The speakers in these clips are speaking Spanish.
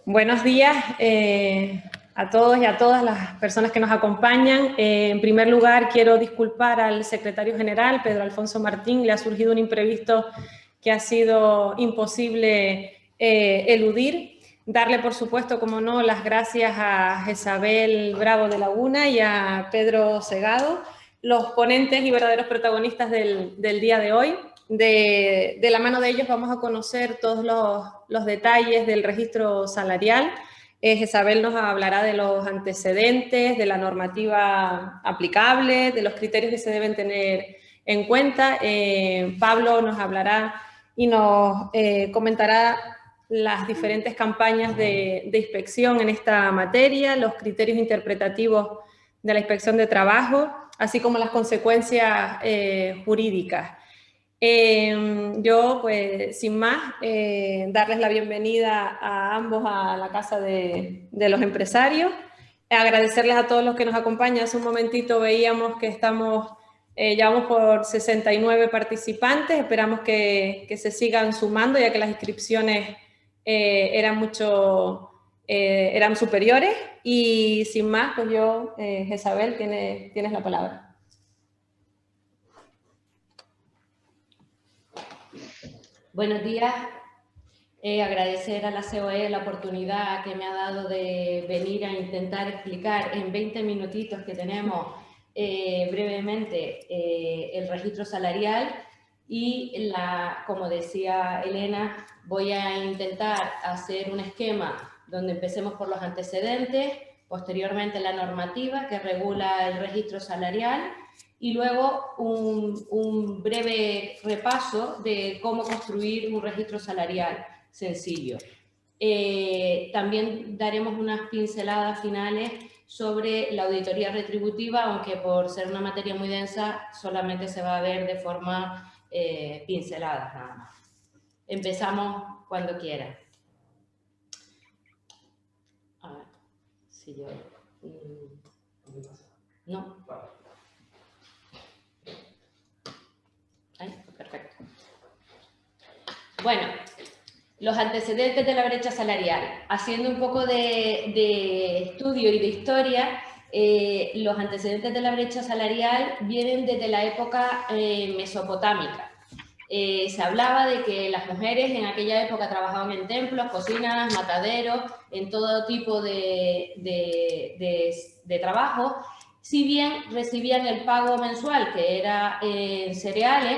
Buenos días a todos y a todas las personas que nos acompañan. En primer lugar, quiero disculpar al secretario general, Pedro Alfonso Martín. Le ha surgido un imprevisto que ha sido imposible eludir. Darle, por supuesto, como no, las gracias a Jezabel Bravo de Laguna y a Pedro Segado, los ponentes y verdaderos protagonistas del día de hoy. De la mano de ellos vamos a conocer todos los detalles del registro salarial. Jezabel nos hablará de los antecedentes, de la normativa aplicable, de los criterios que se deben tener en cuenta. Pablo nos hablará y nos comentará las diferentes campañas de inspección en esta materia, los criterios interpretativos de la inspección de trabajo, así como las consecuencias jurídicas. Yo, pues, sin más, darles la bienvenida a ambos a la Casa de los Empresarios. Agradecerles a todos los que nos acompañan. Hace un momentito veíamos que ya vamos por 69 participantes. Esperamos que se sigan sumando, ya que las inscripciones eran superiores. Y sin más, pues yo, Jezabel, tienes la palabra. Buenos días. Agradecer a la COE la oportunidad que me ha dado de venir a intentar explicar en 20 minutitos que tenemos brevemente el registro salarial y, como decía Elena, voy a intentar hacer un esquema donde empecemos por los antecedentes, posteriormente la normativa que regula el registro salarial y luego un breve repaso de cómo construir un registro salarial sencillo. También daremos unas pinceladas finales sobre la auditoría retributiva, aunque por ser una materia muy densa solamente se va a ver de forma pincelada nada más. Empezamos cuando quieran. A ver, si yo... No. Perfecto. Bueno, los antecedentes de la brecha salarial. Haciendo un poco de estudio y de historia, los antecedentes de la brecha salarial vienen desde la época mesopotámica. Se hablaba de que las mujeres en aquella época trabajaban en templos, cocinas, mataderos, en todo tipo de trabajo, si bien recibían el pago mensual, que era en cereales,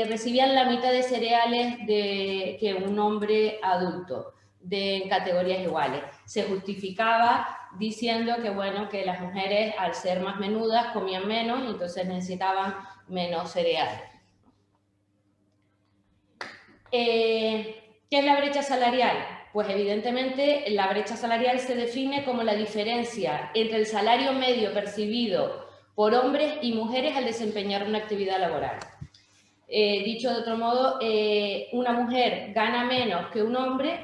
recibían la mitad de cereales que un hombre adulto, en categorías iguales. Se justificaba diciendo que, bueno, que las mujeres, al ser más menudas, comían menos y entonces necesitaban menos cereales. ¿Qué es la brecha salarial? Pues evidentemente la brecha salarial se define como la diferencia entre el salario medio percibido por hombres y mujeres al desempeñar una actividad laboral. Dicho de otro modo, una mujer gana menos que un hombre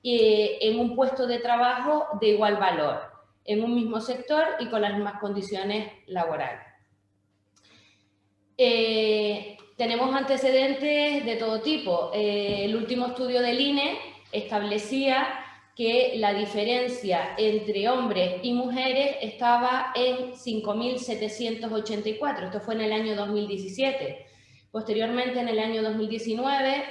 en un puesto de trabajo de igual valor, en un mismo sector y con las mismas condiciones laborales. Tenemos antecedentes de todo tipo. El último estudio del INE establecía que la diferencia entre hombres y mujeres estaba en 5.784. Esto fue en el año 2017. Posteriormente, en el año 2019,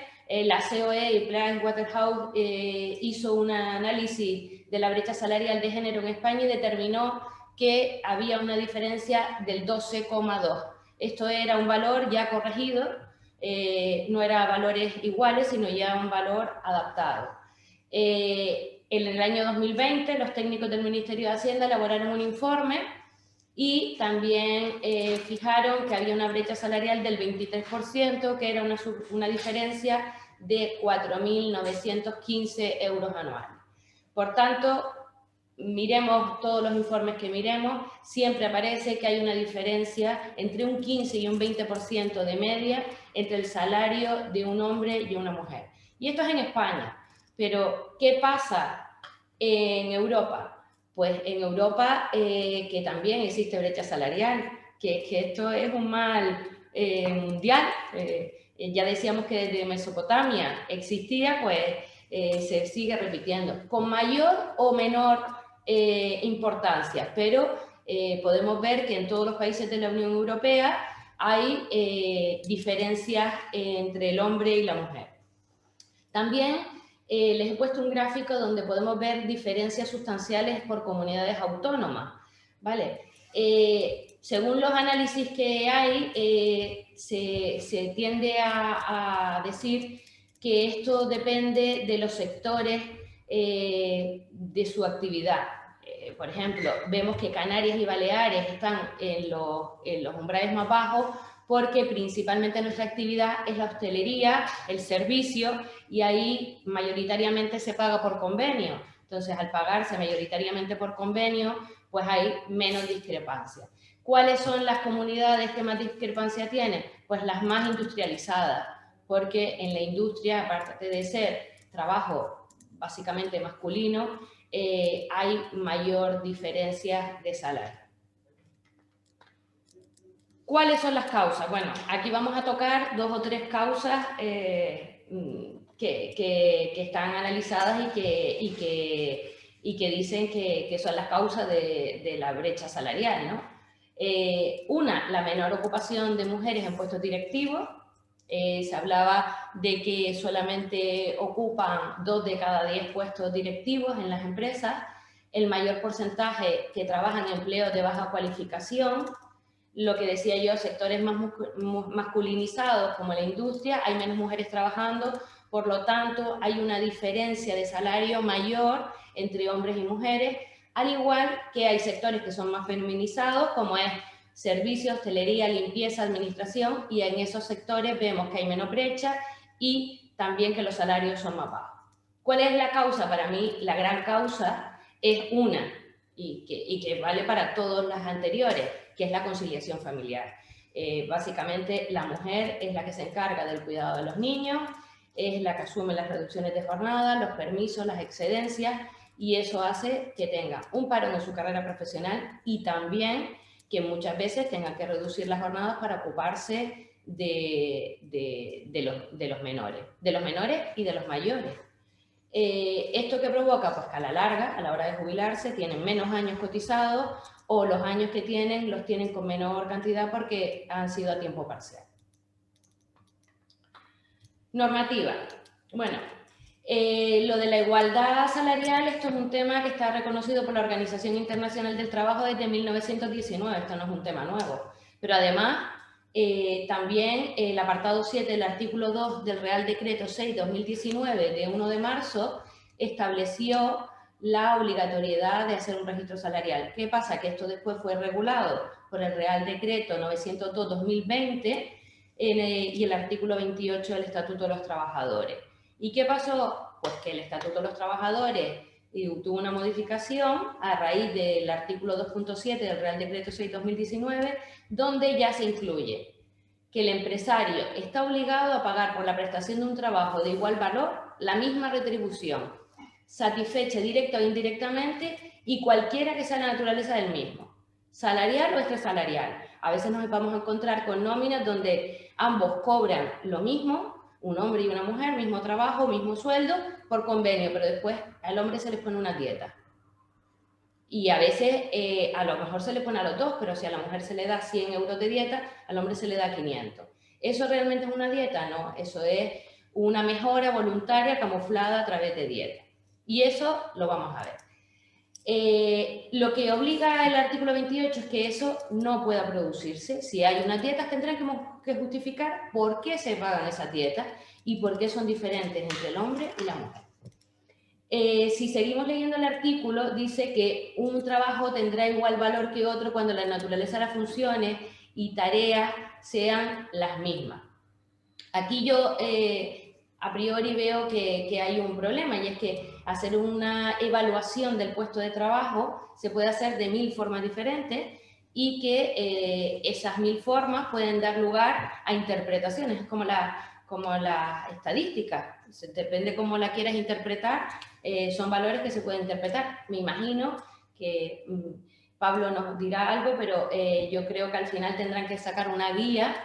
la COE y Pricewaterhouse hizo un análisis de la brecha salarial de género en España y determinó que había una diferencia del 12,2. Esto era un valor ya corregido, no eran valores iguales, sino ya un valor adaptado. En el año 2020, los técnicos del Ministerio de Hacienda elaboraron un informe y también fijaron que había una brecha salarial del 23%, que era una diferencia de 4.915 euros anuales. Por tanto, miremos todos los informes que miremos, siempre aparece que hay una diferencia entre un 15 y un 20% de media entre el salario de un hombre y una mujer. Y esto es en España, pero ¿qué pasa en Europa? Pues en Europa que también existe brecha salarial, que esto es un mal mundial. Ya decíamos que desde Mesopotamia existía, pues se sigue repitiendo, con mayor o menor importancia, pero podemos ver que en todos los países de la Unión Europea hay diferencias entre el hombre y la mujer. También les he puesto un gráfico donde podemos ver diferencias sustanciales por comunidades autónomas, ¿vale? Según los análisis que hay, se tiende a decir que esto depende de los sectores de su actividad. Por ejemplo, vemos que Canarias y Baleares están en los umbrales más bajos porque principalmente nuestra actividad es la hostelería, el servicio, y ahí mayoritariamente se paga por convenio. Entonces, al pagarse mayoritariamente por convenio, pues hay menos discrepancia. ¿Cuáles son las comunidades que más discrepancia tienen? Pues las más industrializadas, porque en la industria, aparte de ser trabajo básicamente masculino, hay mayor diferencia de salario. ¿Cuáles son las causas? Bueno, aquí vamos a tocar 2 o 3 causas que están analizadas y que dicen que son las causas de la brecha salarial, ¿no? Una, la menor ocupación de mujeres en puestos directivos. Se hablaba de que solamente ocupan 2 de cada 10 puestos directivos en las empresas, el mayor porcentaje que trabajan en empleos de baja cualificación, lo que decía yo, sectores más masculinizados como la industria, hay menos mujeres trabajando, por lo tanto hay una diferencia de salario mayor entre hombres y mujeres, al igual que hay sectores que son más feminizados, como es servicios, hostelería, limpieza, administración, y en esos sectores vemos que hay menos brecha y también que los salarios son más bajos. ¿Cuál es la causa? Para mí, la gran causa es una, y que vale para todas las anteriores, que es la conciliación familiar. Básicamente, la mujer es la que se encarga del cuidado de los niños, es la que asume las reducciones de jornada, los permisos, las excedencias, y eso hace que tenga un parón en su carrera profesional y también que muchas veces tenga que reducir las jornadas para ocuparse de los menores y de los mayores. ¿Esto qué provoca? Pues que a la larga, a la hora de jubilarse, tienen menos años cotizados o los años que tienen los tienen con menor cantidad porque han sido a tiempo parcial. Normativa. Bueno, lo de la igualdad salarial, esto es un tema que está reconocido por la Organización Internacional del Trabajo desde 1919, esto no es un tema nuevo, pero además también el apartado 7 del artículo 2 del Real Decreto 6/2019 de 1 de marzo estableció la obligatoriedad de hacer un registro salarial. ¿Qué pasa? Que esto después fue regulado por el Real Decreto 902/2020 y el artículo 28 del Estatuto de los Trabajadores. ¿Y qué pasó? Pues que el Estatuto de los Trabajadores tuvo una modificación a raíz del artículo 2.7 del Real Decreto 6/2019, donde ya se incluye que el empresario está obligado a pagar por la prestación de un trabajo de igual valor la misma retribución, satisfecha directa o indirectamente, y cualquiera que sea la naturaleza del mismo, salarial o extrasalarial. A veces nos vamos a encontrar con nóminas donde ambos cobran lo mismo, un hombre y una mujer, mismo trabajo, mismo sueldo, por convenio, pero después al hombre se le pone una dieta. Y a veces a lo mejor se le pone a los dos, pero si a la mujer se le da 100 euros de dieta, al hombre se le da 500. ¿Eso realmente es una dieta? No, eso es una mejora voluntaria camuflada a través de dieta. Y eso lo vamos a ver. Lo que obliga el artículo 28 es que eso no pueda producirse. Si hay unas dietas, tendrán que justificar por qué se pagan esas dietas y por qué son diferentes entre el hombre y la mujer. Si seguimos leyendo el artículo, dice que un trabajo tendrá igual valor que otro cuando la naturaleza de las funciones y tareas sean las mismas. Aquí yo a priori veo que hay un problema, y es que hacer una evaluación del puesto de trabajo se puede hacer de 1000 formas diferentes y que esas 1000 formas pueden dar lugar a interpretaciones, como la estadística. Depende cómo la quieras interpretar, son valores que se pueden interpretar. Me imagino que Pablo nos dirá algo, pero yo creo que al final tendrán que sacar una guía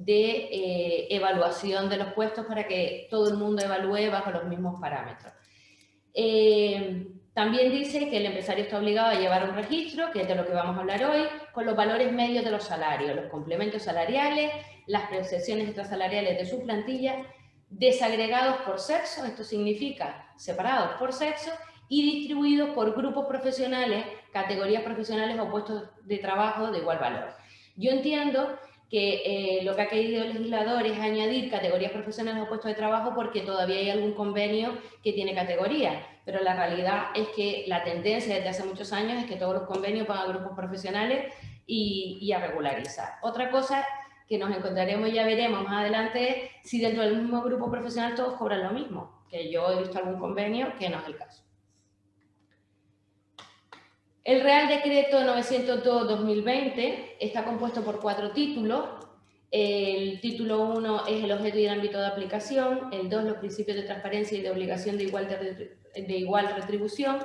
de evaluación de los puestos para que todo el mundo evalúe bajo los mismos parámetros. También dice que el empresario está obligado a llevar un registro, que es de lo que vamos a hablar hoy, con los valores medios de los salarios, los complementos salariales, las prestaciones extrasalariales de su plantilla, desagregados por sexo, esto significa separados por sexo, y distribuidos por grupos profesionales, categorías profesionales o puestos de trabajo de igual valor. Yo entiendo que lo que ha querido el legislador es añadir categorías profesionales o puestos de trabajo porque todavía hay algún convenio que tiene categoría, pero la realidad es que la tendencia desde hace muchos años es que todos los convenios van a grupos profesionales y a regularizar. Otra cosa que nos encontraremos y ya veremos más adelante es si dentro del mismo grupo profesional todos cobran lo mismo, que yo he visto algún convenio que no es el caso. El Real Decreto 902/2020 está compuesto por 4 títulos. El título 1 es el objeto y el ámbito de aplicación, el 2 los principios de transparencia y de obligación de igual retribución,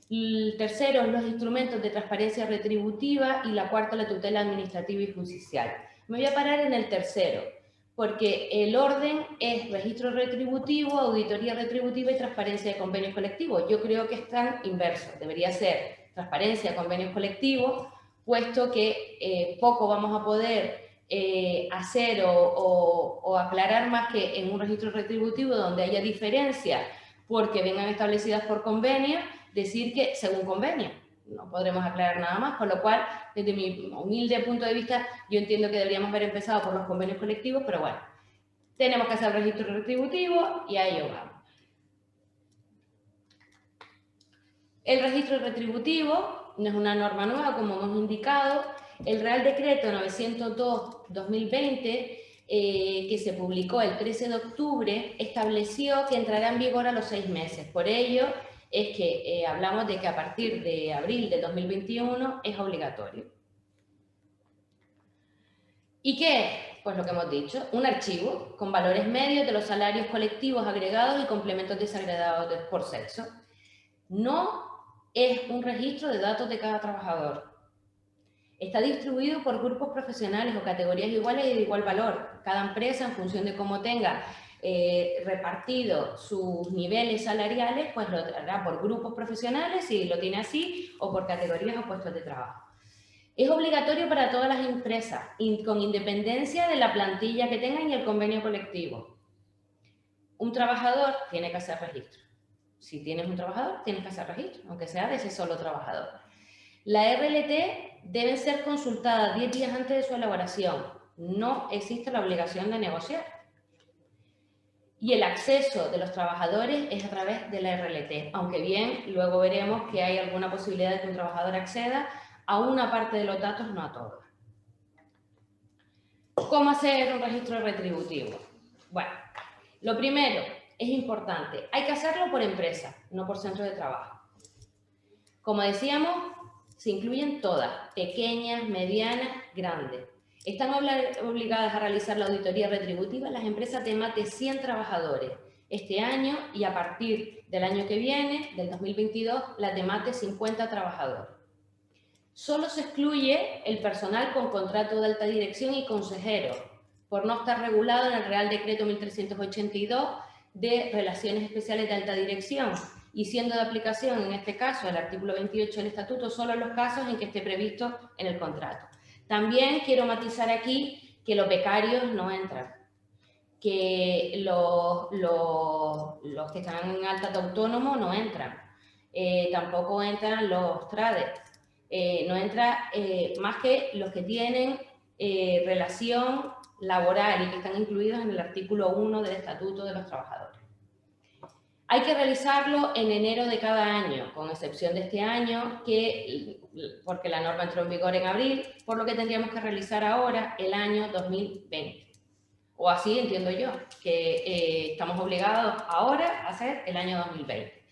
el tercero los instrumentos de transparencia retributiva y la cuarta la tutela administrativa y judicial. Me voy a parar en el tercero, porque el orden es registro retributivo, auditoría retributiva y transparencia de convenios colectivos. Yo creo que están inversos, debería ser transparencia de convenios colectivos, puesto que poco vamos a poder hacer o aclarar más que en un registro retributivo donde haya diferencias porque vengan establecidas por convenio, decir que según convenio. No podremos aclarar nada más, con lo cual, desde mi humilde punto de vista, yo entiendo que deberíamos haber empezado por los convenios colectivos, pero bueno, tenemos que hacer el registro retributivo y a ello vamos. El registro retributivo no es una norma nueva, como hemos indicado. El Real Decreto 902/2020, que se publicó el 13 de octubre, estableció que entrará en vigor a los 6 meses. Por ello, es que hablamos de que a partir de abril de 2021 es obligatorio. ¿Y qué es? Pues lo que hemos dicho, un archivo con valores medios de los salarios colectivos agregados y complementos desagregados por sexo. No es un registro de datos de cada trabajador. Está distribuido por grupos profesionales o categorías iguales y de igual valor. Cada empresa, en función de cómo tenga repartido sus niveles salariales, pues lo hará por grupos profesionales, si lo tiene así, o por categorías o puestos de trabajo. Es obligatorio para todas las empresas, con independencia de la plantilla que tengan y el convenio colectivo. Un trabajador tiene que hacer registro. Si tienes un trabajador, tienes que hacer registro, aunque sea de ese solo trabajador. La RLT deben ser consultadas 10 días antes de su elaboración. No existe la obligación de negociar. Y el acceso de los trabajadores es a través de la RLT, aunque bien luego veremos que hay alguna posibilidad de que un trabajador acceda a una parte de los datos, no a todos. ¿Cómo hacer un registro retributivo? Bueno, lo primero, es importante, hay que hacerlo por empresa, no por centro de trabajo. Como decíamos, se incluyen todas, pequeñas, medianas, grandes. Están obligadas a realizar la auditoría retributiva las empresas de más de 100 trabajadores este año y a partir del año que viene, del 2022, las de más de 50 trabajadores. Solo se excluye el personal con contrato de alta dirección y consejeros, por no estar regulado en el Real Decreto 1382 de Relaciones Especiales de Alta Dirección y siendo de aplicación, en este caso, el artículo 28 del Estatuto, solo en los casos en que esté previsto en el contrato. También quiero matizar aquí que los becarios no entran, que los que están en alta de autónomo no entran, tampoco entran los traders, no entra más que los que tienen relación laboral y que están incluidos en el artículo 1 del Estatuto de los Trabajadores. Hay que realizarlo en enero de cada año, con excepción de este año, porque la norma entró en vigor en abril, por lo que tendríamos que realizar ahora el año 2020. O así entiendo yo, que estamos obligados ahora a hacer el año 2020.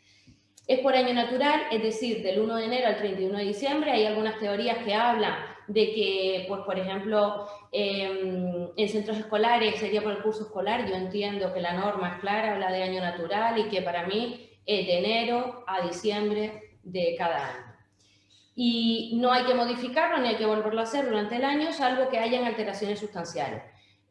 Es por año natural, es decir, del 1 de enero al 31 de diciembre. Hay algunas teorías que hablan de que, pues, por ejemplo, en centros escolares sería por el curso escolar. Yo entiendo que la norma es clara, habla de año natural y que para mí es de enero a diciembre de cada año. Y no hay que modificarlo ni hay que volverlo a hacer durante el año, salvo que hayan alteraciones sustanciales.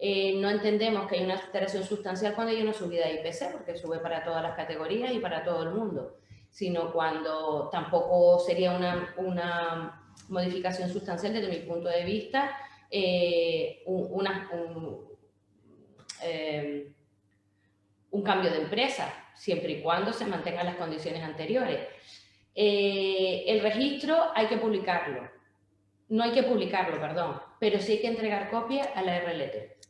No entendemos que hay una alteración sustancial cuando hay una subida de IPC, porque sube para todas las categorías y para todo el mundo, sino cuando tampoco sería una modificación sustancial desde mi punto de vista, un cambio de empresa, siempre y cuando se mantengan las condiciones anteriores. El registro hay que publicarlo. No hay que publicarlo, perdón, pero sí hay que entregar copia a la RLT.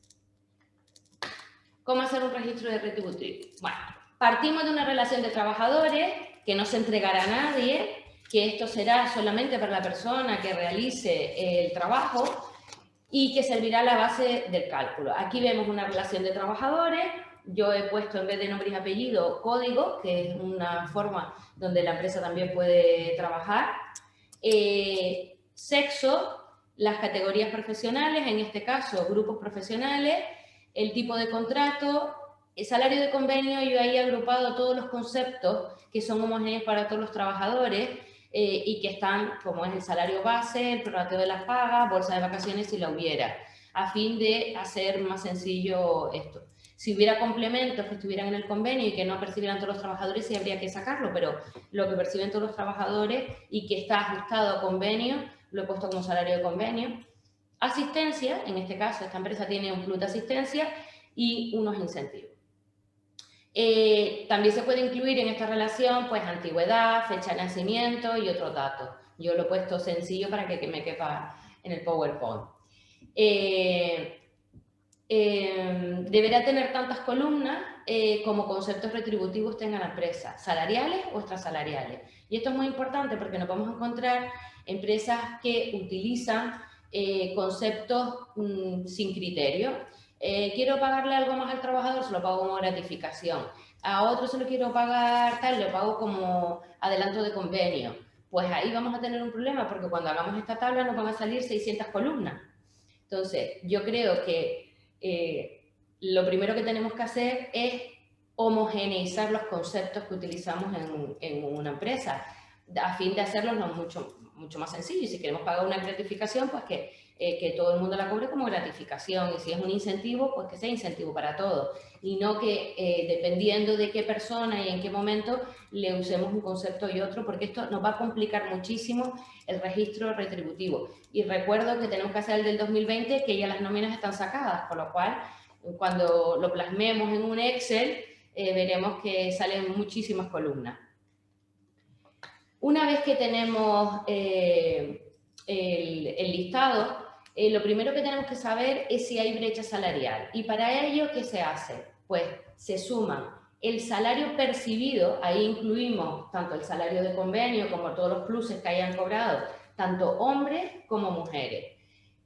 ¿Cómo hacer un registro de retributivo? Bueno, partimos de una relación de trabajadores que no se entregará a nadie, que esto será solamente para la persona que realice el trabajo y que servirá la base del cálculo. Aquí vemos una relación de trabajadores. Yo he puesto en vez de nombre y apellido código, que es una forma donde la empresa también puede trabajar. Sexo, las categorías profesionales, en este caso grupos profesionales, el tipo de contrato, el salario de convenio. Yo ahí he agrupado todos los conceptos que son homogéneos para todos los trabajadores y que están, como es el salario base, el prorrateo de las pagas, bolsa de vacaciones si la hubiera, a fin de hacer más sencillo esto. Si hubiera complementos que estuvieran en el convenio y que no percibieran todos los trabajadores, sí habría que sacarlo, pero lo que perciben todos los trabajadores y que está ajustado a convenio, lo he puesto como salario de convenio. Asistencia, en este caso esta empresa tiene un plus de asistencia y unos incentivos. También se puede incluir en esta relación pues antigüedad, fecha de nacimiento y otros datos. Yo lo he puesto sencillo para que me quepa en el PowerPoint. Deberá tener tantas columnas como conceptos retributivos tenga la empresa, salariales o extrasalariales. Y esto es muy importante porque nos vamos a encontrar empresas que utilizan conceptos sin criterio. Quiero pagarle algo más al trabajador, se lo pago como gratificación. A otro se lo quiero pagar tal, lo pago como adelanto de convenio. Pues ahí vamos a tener un problema porque cuando hagamos esta tabla nos van a salir 600 columnas. Entonces, yo creo que lo primero que tenemos que hacer es homogeneizar los conceptos que utilizamos en una empresa a fin de hacerlo mucho más sencillo. Y si queremos pagar una gratificación, pues que todo el mundo la cobre como gratificación. Y si es un incentivo, pues que sea incentivo para todos. Y no que dependiendo de qué persona y en qué momento le usemos un concepto y otro, porque esto nos va a complicar muchísimo el registro retributivo. Y recuerdo que tenemos que hacer el del 2020, que ya las nóminas están sacadas, con lo cual cuando lo plasmemos en un Excel, veremos que salen muchísimas columnas. Una vez que tenemos el listado, lo primero que tenemos que saber es si hay brecha salarial. Y para ello, ¿qué se hace? Pues se suman el salario percibido, ahí incluimos tanto el salario de convenio como todos los pluses que hayan cobrado, tanto hombres como mujeres.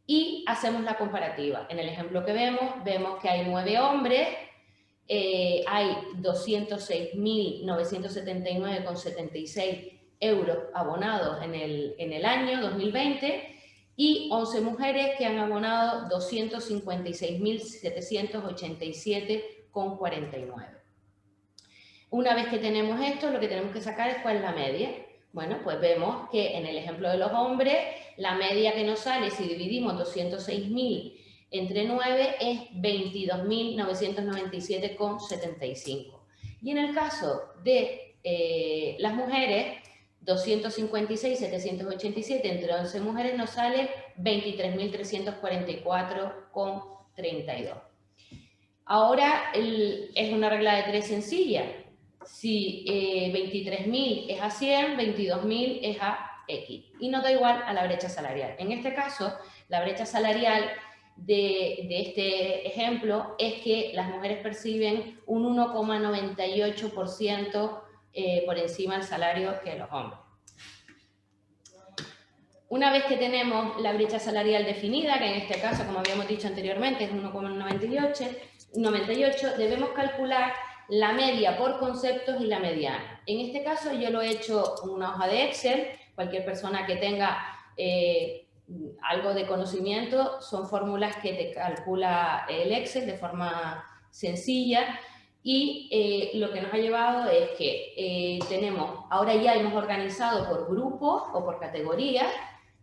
Y hacemos la comparativa. En el ejemplo que vemos que hay 9 hombres, hay 206.979,76 euros abonados en el año 2020 y 11 mujeres que han abonado 256.787,49. Una vez que tenemos esto, lo que tenemos que sacar es cuál es la media. Bueno, pues vemos que en el ejemplo de los hombres, la media que nos sale si dividimos 206.000 entre 9 es 22.997,75. Y en el caso de las mujeres, 256.787 entre 11 mujeres nos sale 23.344,32. Ahora es una regla de 3 sencilla. Si 23.000 es a 100, 22.000 es a X. Y nos da igual a la brecha salarial. En este caso, la brecha salarial de este ejemplo es que las mujeres perciben un 1,98% por encima del salario que los hombres. Una vez que tenemos la brecha salarial definida, que en este caso, como habíamos dicho anteriormente, es 1,98, debemos calcular la media por conceptos y la mediana. En este caso yo lo he hecho en una hoja de Excel. Cualquier persona que tenga algo de conocimiento, son fórmulas que te calcula el Excel de forma sencilla. Y lo que nos ha llevado es que ahora ya hemos organizado por grupos o por categorías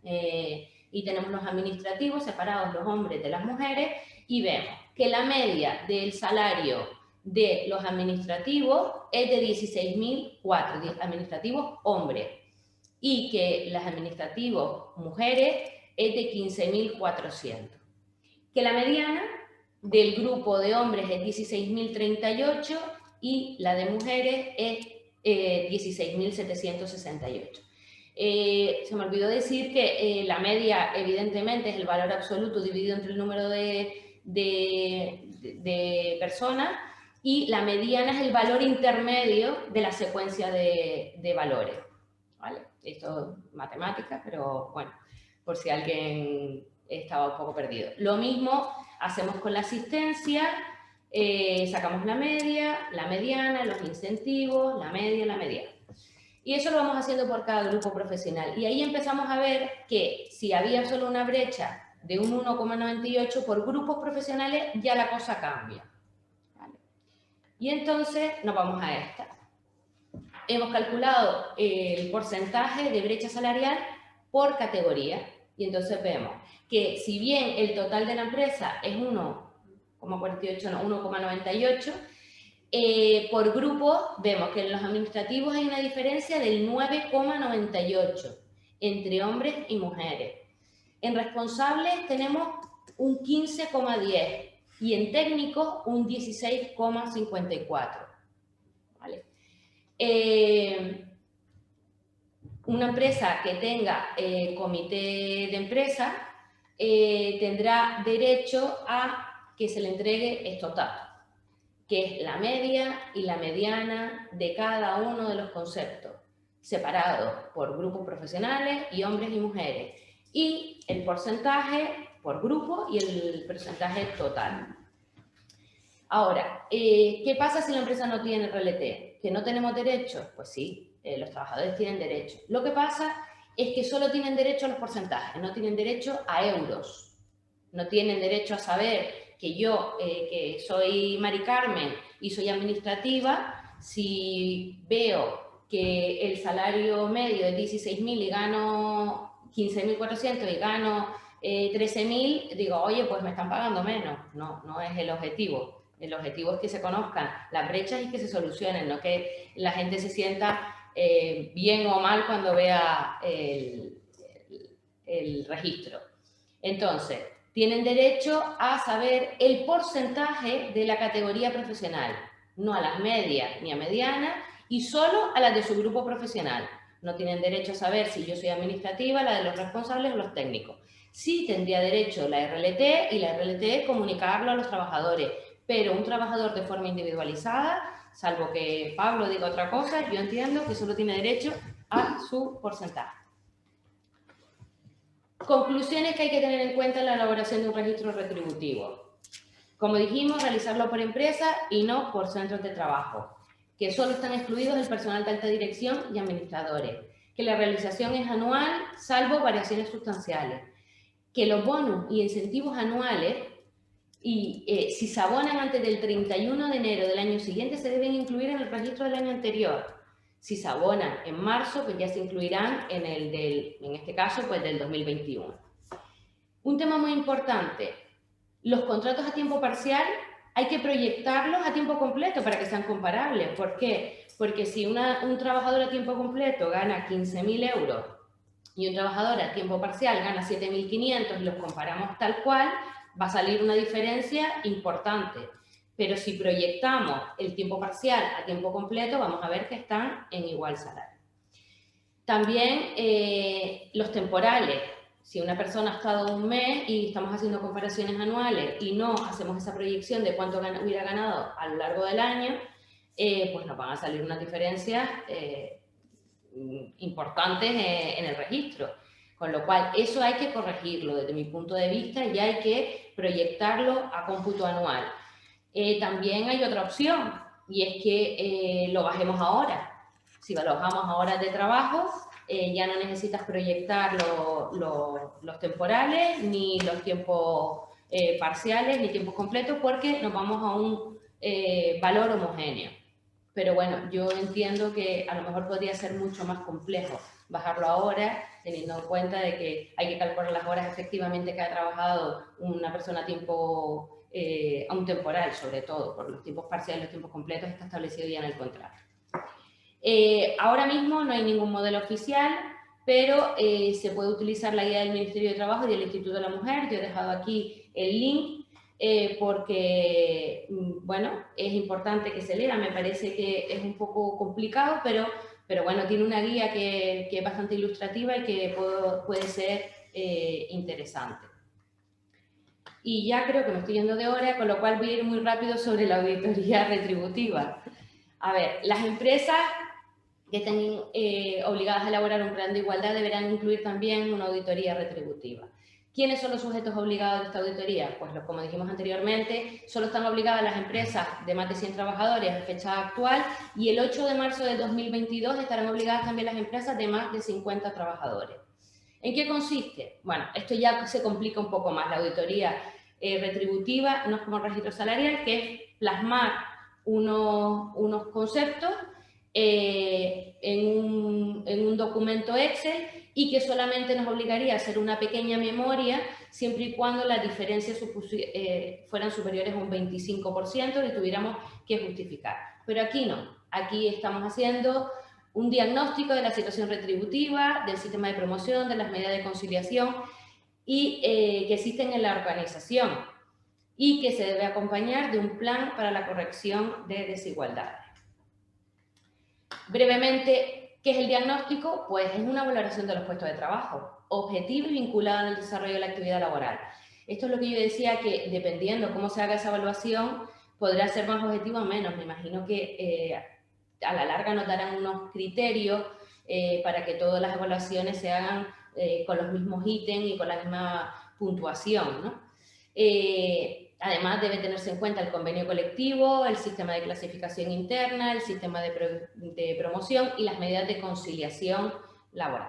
y tenemos los administrativos separados, los hombres de las mujeres, y vemos que la media del salario de los administrativos es de 16.004, administrativos hombres, y que los administrativos mujeres es de 15.400. Que la mediana del grupo de hombres es 16.038 y la de mujeres es 16.768. Se me olvidó decir que la media, evidentemente, es el valor absoluto dividido entre el número de personas, y la mediana es el valor intermedio de la secuencia de valores. ¿Vale? Esto es matemática, pero bueno, por si alguien estaba un poco perdido. Lo mismo hacemos con la asistencia, sacamos la media, la mediana, los incentivos, la media, la mediana. Y eso lo vamos haciendo por cada grupo profesional. Y ahí empezamos a ver que si había solo una brecha de un 1,98 por grupos profesionales, ya la cosa cambia. ¿Vale? Y entonces nos vamos a esta. Hemos calculado el porcentaje de brecha salarial por categoría. Y entonces vemos que si bien el total de la empresa es 1,48, no, 1,98, por grupo vemos que en los administrativos hay una diferencia del 9,98 entre hombres y mujeres. En responsables tenemos un 15,10 y en técnicos un 16,54. ¿Vale? Una empresa que tenga comité de empresa tendrá derecho a que se le entregue estos datos, que es la media y la mediana de cada uno de los conceptos, separados por grupos profesionales y hombres y mujeres, y el porcentaje por grupo y el porcentaje total. Ahora, ¿qué pasa si la empresa no tiene RLT? ¿Que no tenemos derecho? Pues sí, los trabajadores tienen derecho. Lo que pasa es que solo tienen derecho a los porcentajes, no tienen derecho a euros, no tienen derecho a saber que yo, que soy Mari Carmen y soy administrativa, si veo que el salario medio es 16.000 y gano 15.400 y gano 13.000, digo, oye, pues me están pagando menos. No, no es el objetivo. El objetivo es que se conozcan las brechas y que se solucionen, no que la gente se sienta bien o mal cuando vea el registro. Entonces, tienen derecho a saber el porcentaje de la categoría profesional, no a las medias ni a medianas, y solo a las de su grupo profesional. No tienen derecho a saber si yo soy administrativa, la de los responsables o los técnicos. Sí tendría derecho la RLT, y la RLT comunicarlo a los trabajadores, pero un trabajador de forma individualizada, salvo que Pablo diga otra cosa, yo entiendo que solo tiene derecho a su porcentaje. Conclusiones que hay que tener en cuenta en la elaboración de un registro retributivo. Como dijimos, realizarlo por empresa y no por centros de trabajo, que solo están excluidos el personal de alta dirección y administradores, que la realización es anual, salvo variaciones sustanciales, que los bonus y incentivos anuales, y si se abonan antes del 31 de enero del año siguiente, se deben incluir en el registro del año anterior. Si se abonan en marzo, pues ya se incluirán en este caso, pues del 2021. Un tema muy importante, los contratos a tiempo parcial hay que proyectarlos a tiempo completo para que sean comparables. ¿Por qué? Porque si un trabajador a tiempo completo gana 15.000 euros y un trabajador a tiempo parcial gana 7.500 y los comparamos tal cual, va a salir una diferencia importante. Pero si proyectamos el tiempo parcial a tiempo completo, vamos a ver que están en igual salario. También los temporales. Si una persona ha estado un mes y estamos haciendo comparaciones anuales y no hacemos esa proyección de cuánto hubiera ganado a lo largo del año, pues nos van a salir unas diferencias importantes en el registro. Con lo cual, eso hay que corregirlo desde mi punto de vista y hay que proyectarlo a cómputo anual. También hay otra opción, y es que lo bajemos ahora. Si lo bajamos a horas de trabajo, ya no necesitas proyectar los temporales, ni los tiempos parciales, ni tiempos completos, porque nos vamos a un valor homogéneo. Pero bueno, yo entiendo que a lo mejor podría ser mucho más complejo bajarlo ahora, teniendo en cuenta de que hay que calcular las horas efectivamente que ha trabajado una persona a tiempo a un temporal, sobre todo, por los tiempos parciales, los tiempos completos, está establecido ya en el contrato. Ahora mismo no hay ningún modelo oficial, pero se puede utilizar la guía del Ministerio de Trabajo y del Instituto de la Mujer. Yo he dejado aquí el link porque, bueno, es importante que se lea. Me parece que es un poco complicado, pero bueno, tiene una guía que es bastante ilustrativa y que puede ser interesante. Y ya creo que me estoy yendo de hora, con lo cual voy a ir muy rápido sobre la auditoría retributiva. A ver, las empresas que estén obligadas a elaborar un plan de igualdad deberán incluir también una auditoría retributiva. ¿Quiénes son los sujetos obligados de esta auditoría? Pues como dijimos anteriormente, solo están obligadas las empresas de más de 100 trabajadores a fecha actual, y el 8 de marzo de 2022 estarán obligadas también las empresas de más de 50 trabajadores. ¿En qué consiste? Bueno, esto ya se complica un poco más. La auditoría retributiva no es como el registro salarial, que es plasmar unos conceptos en un documento Excel, y que solamente nos obligaría a hacer una pequeña memoria siempre y cuando las diferencias fueran superiores a un 25% y tuviéramos que justificar. Pero aquí no, aquí estamos haciendo un diagnóstico de la situación retributiva, del sistema de promoción, de las medidas de conciliación y que existen en la organización, y que se debe acompañar de un plan para la corrección de desigualdades. Brevemente, ¿qué es el diagnóstico? Pues es una valoración de los puestos de trabajo, objetiva y vinculada al desarrollo de la actividad laboral. Esto es lo que yo decía, que dependiendo cómo se haga esa evaluación, podrá ser más objetiva o menos. Me imagino que a la larga nos darán unos criterios para que todas las evaluaciones se hagan con los mismos ítems y con la misma puntuación, ¿no? Además, debe tenerse en cuenta el convenio colectivo, el sistema de clasificación interna, el sistema de promoción y las medidas de conciliación laboral.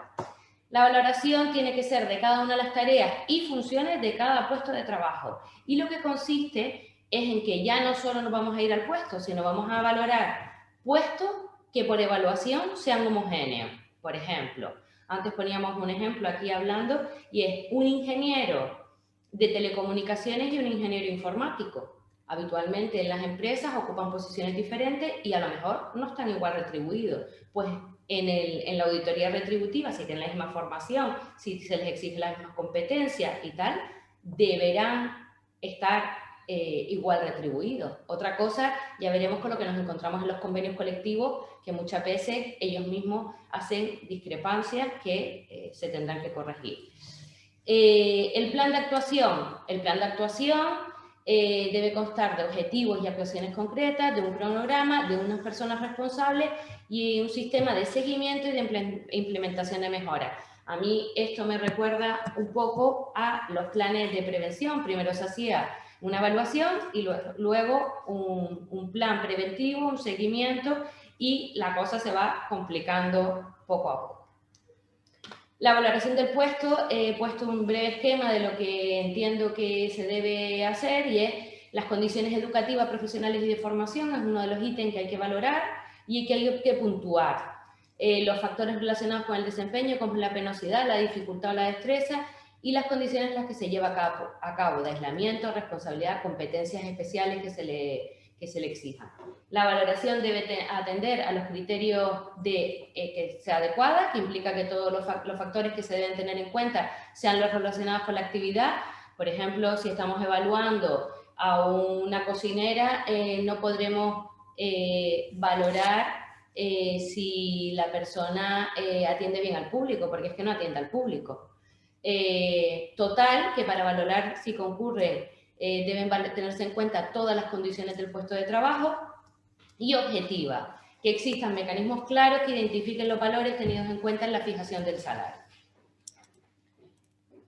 La valoración tiene que ser de cada una de las tareas y funciones de cada puesto de trabajo. Y lo que consiste es en que ya no solo nos vamos a ir al puesto, sino vamos a valorar puestos que por evaluación sean homogéneos. Por ejemplo, antes poníamos un ejemplo aquí hablando, y es un ingeniero de telecomunicaciones y un ingeniero informático. Habitualmente en las empresas ocupan posiciones diferentes y a lo mejor no están igual retribuidos. Pues en la auditoría retributiva, si tienen la misma formación, si se les exige las mismas competencias y tal, deberán estar igual retribuidos. Otra cosa, ya veremos con lo que nos encontramos en los convenios colectivos, que muchas veces ellos mismos hacen discrepancias que se tendrán que corregir. El plan de actuación. El plan de actuación debe constar de objetivos y actuaciones concretas, de un cronograma, de unas personas responsables y un sistema de seguimiento y de implementación de mejora. A mí esto me recuerda un poco a los planes de prevención. Primero se hacía una evaluación y luego un plan preventivo, un seguimiento, y la cosa se va complicando poco a poco. La valoración del puesto, he puesto un breve esquema de lo que entiendo que se debe hacer, y es las condiciones educativas, profesionales y de formación. Es uno de los ítems que hay que valorar y que hay que puntuar. Los factores relacionados con el desempeño, como la penosidad, la dificultad o la destreza, y las condiciones en las que se lleva a cabo de aislamiento, responsabilidad, competencias especiales que se le exijan. La valoración debe atender a los criterios que sea adecuada, que implica que todos los factores que se deben tener en cuenta sean los relacionados con la actividad. Por ejemplo, si estamos evaluando a una cocinera, no podremos valorar si la persona atiende bien al público, porque es que no atiende al público. Total, que para valorar si concurren deben tenerse en cuenta todas las condiciones del puesto de trabajo. Y objetiva, que existan mecanismos claros que identifiquen los valores tenidos en cuenta en la fijación del salario.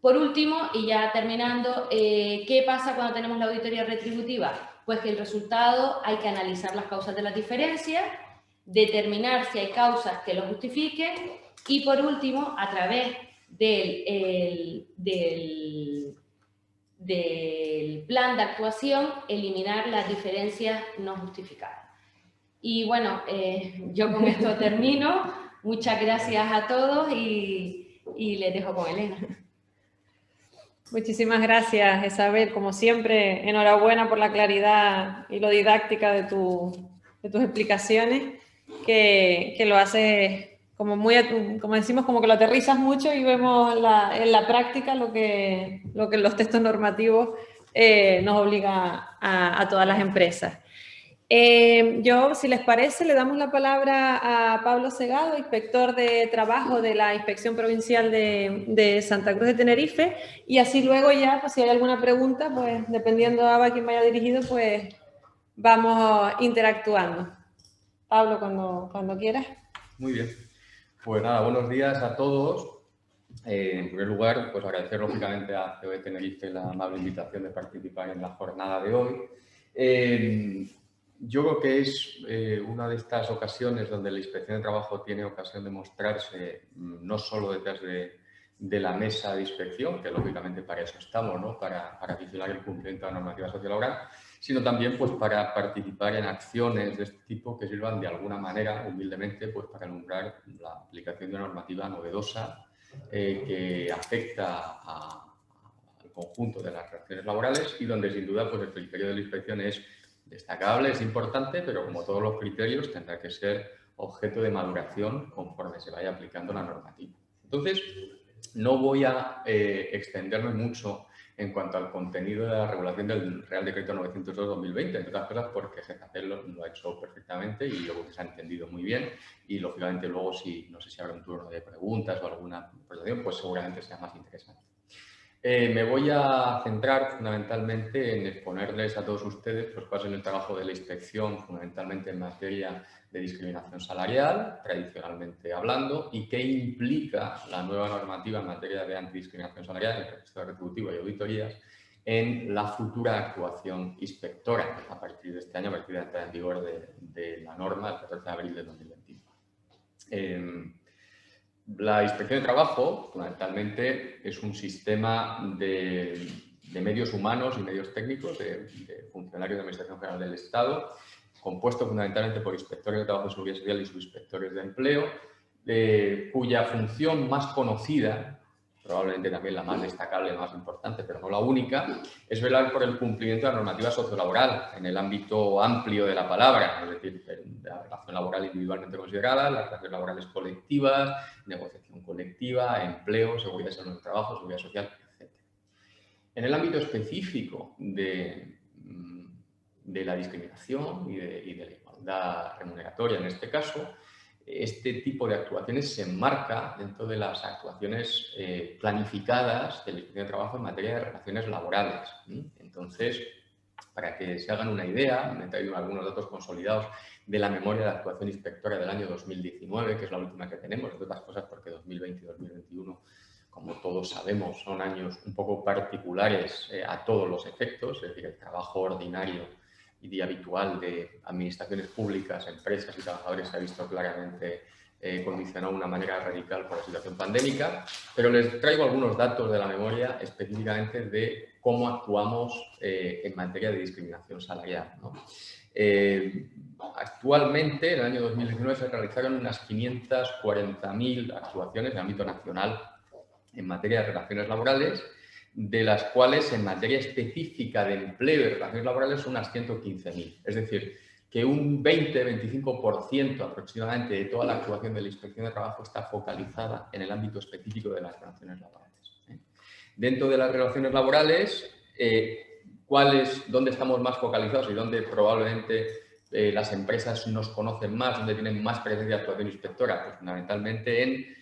Por último, y ya terminando, ¿qué pasa cuando tenemos la auditoría retributiva? Pues que el resultado hay que analizar las causas de las diferencias, determinar si hay causas que lo justifiquen y, por último, a través del plan de actuación, eliminar las diferencias no justificadas. Y bueno, yo con esto termino. Muchas gracias a todos y les dejo con Elena. Muchísimas gracias, Isabel. Como siempre, enhorabuena por la claridad y lo didáctica de tus explicaciones, que lo haces como muy, como decimos, como que lo aterrizas mucho y vemos en la práctica lo que los textos normativos nos obliga a todas las empresas. Yo, si les parece, le damos la palabra a Pablo Segado, inspector de trabajo de la Inspección Provincial de Santa Cruz de Tenerife, y así luego ya, pues si hay alguna pregunta, pues dependiendo a quién vaya dirigido, pues vamos interactuando. Pablo, cuando quieras. Muy bien. Pues nada, buenos días a todos. En primer lugar, pues agradecer lógicamente a COE Tenerife la amable invitación de participar en la jornada de hoy. Yo creo que es una de estas ocasiones donde la Inspección de Trabajo tiene ocasión de mostrarse no solo detrás de la mesa de inspección, que lógicamente para eso estamos, ¿no? Para vigilar el cumplimiento de la normativa sociolaboral, sino también pues, para participar en acciones de este tipo que sirvan de alguna manera, humildemente, pues, para alumbrar la aplicación de una normativa novedosa que afecta al conjunto de las relaciones laborales y donde sin duda pues, el criterio de la inspección es destacable, es importante, pero como todos los criterios tendrá que ser objeto de maduración conforme se vaya aplicando la normativa. Entonces, no voy a extenderme mucho en cuanto al contenido de la regulación del Real Decreto 902/2020, entre otras cosas porque GZP lo ha hecho perfectamente y yo creo que se ha entendido muy bien y lógicamente luego no sé si habrá un turno de preguntas o alguna presentación, pues seguramente sea más interesante. Me voy a centrar fundamentalmente en exponerles a todos ustedes pues, cuál es el trabajo de la inspección fundamentalmente en materia de discriminación salarial, tradicionalmente hablando, y qué implica la nueva normativa en materia de antidiscriminación salarial, el registro retributivo y auditorías, en la futura actuación inspectora a partir de este año, a partir de la entrada en vigor de la norma el 14 de abril de 2021. La Inspección de Trabajo, fundamentalmente, es un sistema de medios humanos y medios técnicos de funcionarios de la Administración General del Estado, compuesto fundamentalmente por inspectores de trabajo y seguridad social y subinspectores de empleo, cuya función más conocida, probablemente también la más destacable, la más importante, pero no la única, es velar por el cumplimiento de la normativa sociolaboral en el ámbito amplio de la palabra, es decir, la relación laboral individualmente considerada, las relaciones laborales colectivas, negociación colectiva, empleo, seguridad y salud del trabajo, seguridad social, etc. En el ámbito específico de la discriminación y de la igualdad remuneratoria, en este caso, este tipo de actuaciones se enmarca dentro de las actuaciones planificadas de la Inspección de Trabajo en materia de relaciones laborales. Entonces, para que se hagan una idea, me he traído algunos datos consolidados de la memoria de actuación inspectora del año 2019, que es la última que tenemos, entre otras cosas porque 2020 y 2021, como todos sabemos, son años un poco particulares a todos los efectos, es decir, el trabajo ordinario y día habitual de administraciones públicas, empresas y trabajadores se ha visto claramente condicionado de una manera radical por la situación pandémica, pero les traigo algunos datos de la memoria específicamente de cómo actuamos en materia de discriminación salarial, ¿no? Actualmente, en el año 2019, se realizaron unas 540.000 actuaciones en el ámbito nacional en materia de relaciones laborales, de las cuales en materia específica de empleo y relaciones laborales son unas 115.000. Es decir, que un 20-25% aproximadamente de toda la actuación de la Inspección de Trabajo está focalizada en el ámbito específico de las relaciones laborales. Dentro de las relaciones laborales, ¿dónde estamos más focalizados y dónde probablemente las empresas nos conocen más, dónde tienen más presencia de actuación inspectora? Pues fundamentalmente en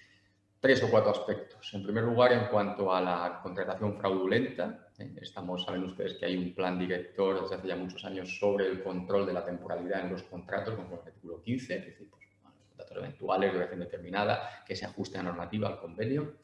3 o 4 aspectos. En primer lugar, en cuanto a la contratación fraudulenta, saben ustedes que hay un plan director desde hace ya muchos años sobre el control de la temporalidad en los contratos, como el artículo 15, es decir, pues, los contratos eventuales de duración determinada que se ajusten a normativa, al convenio.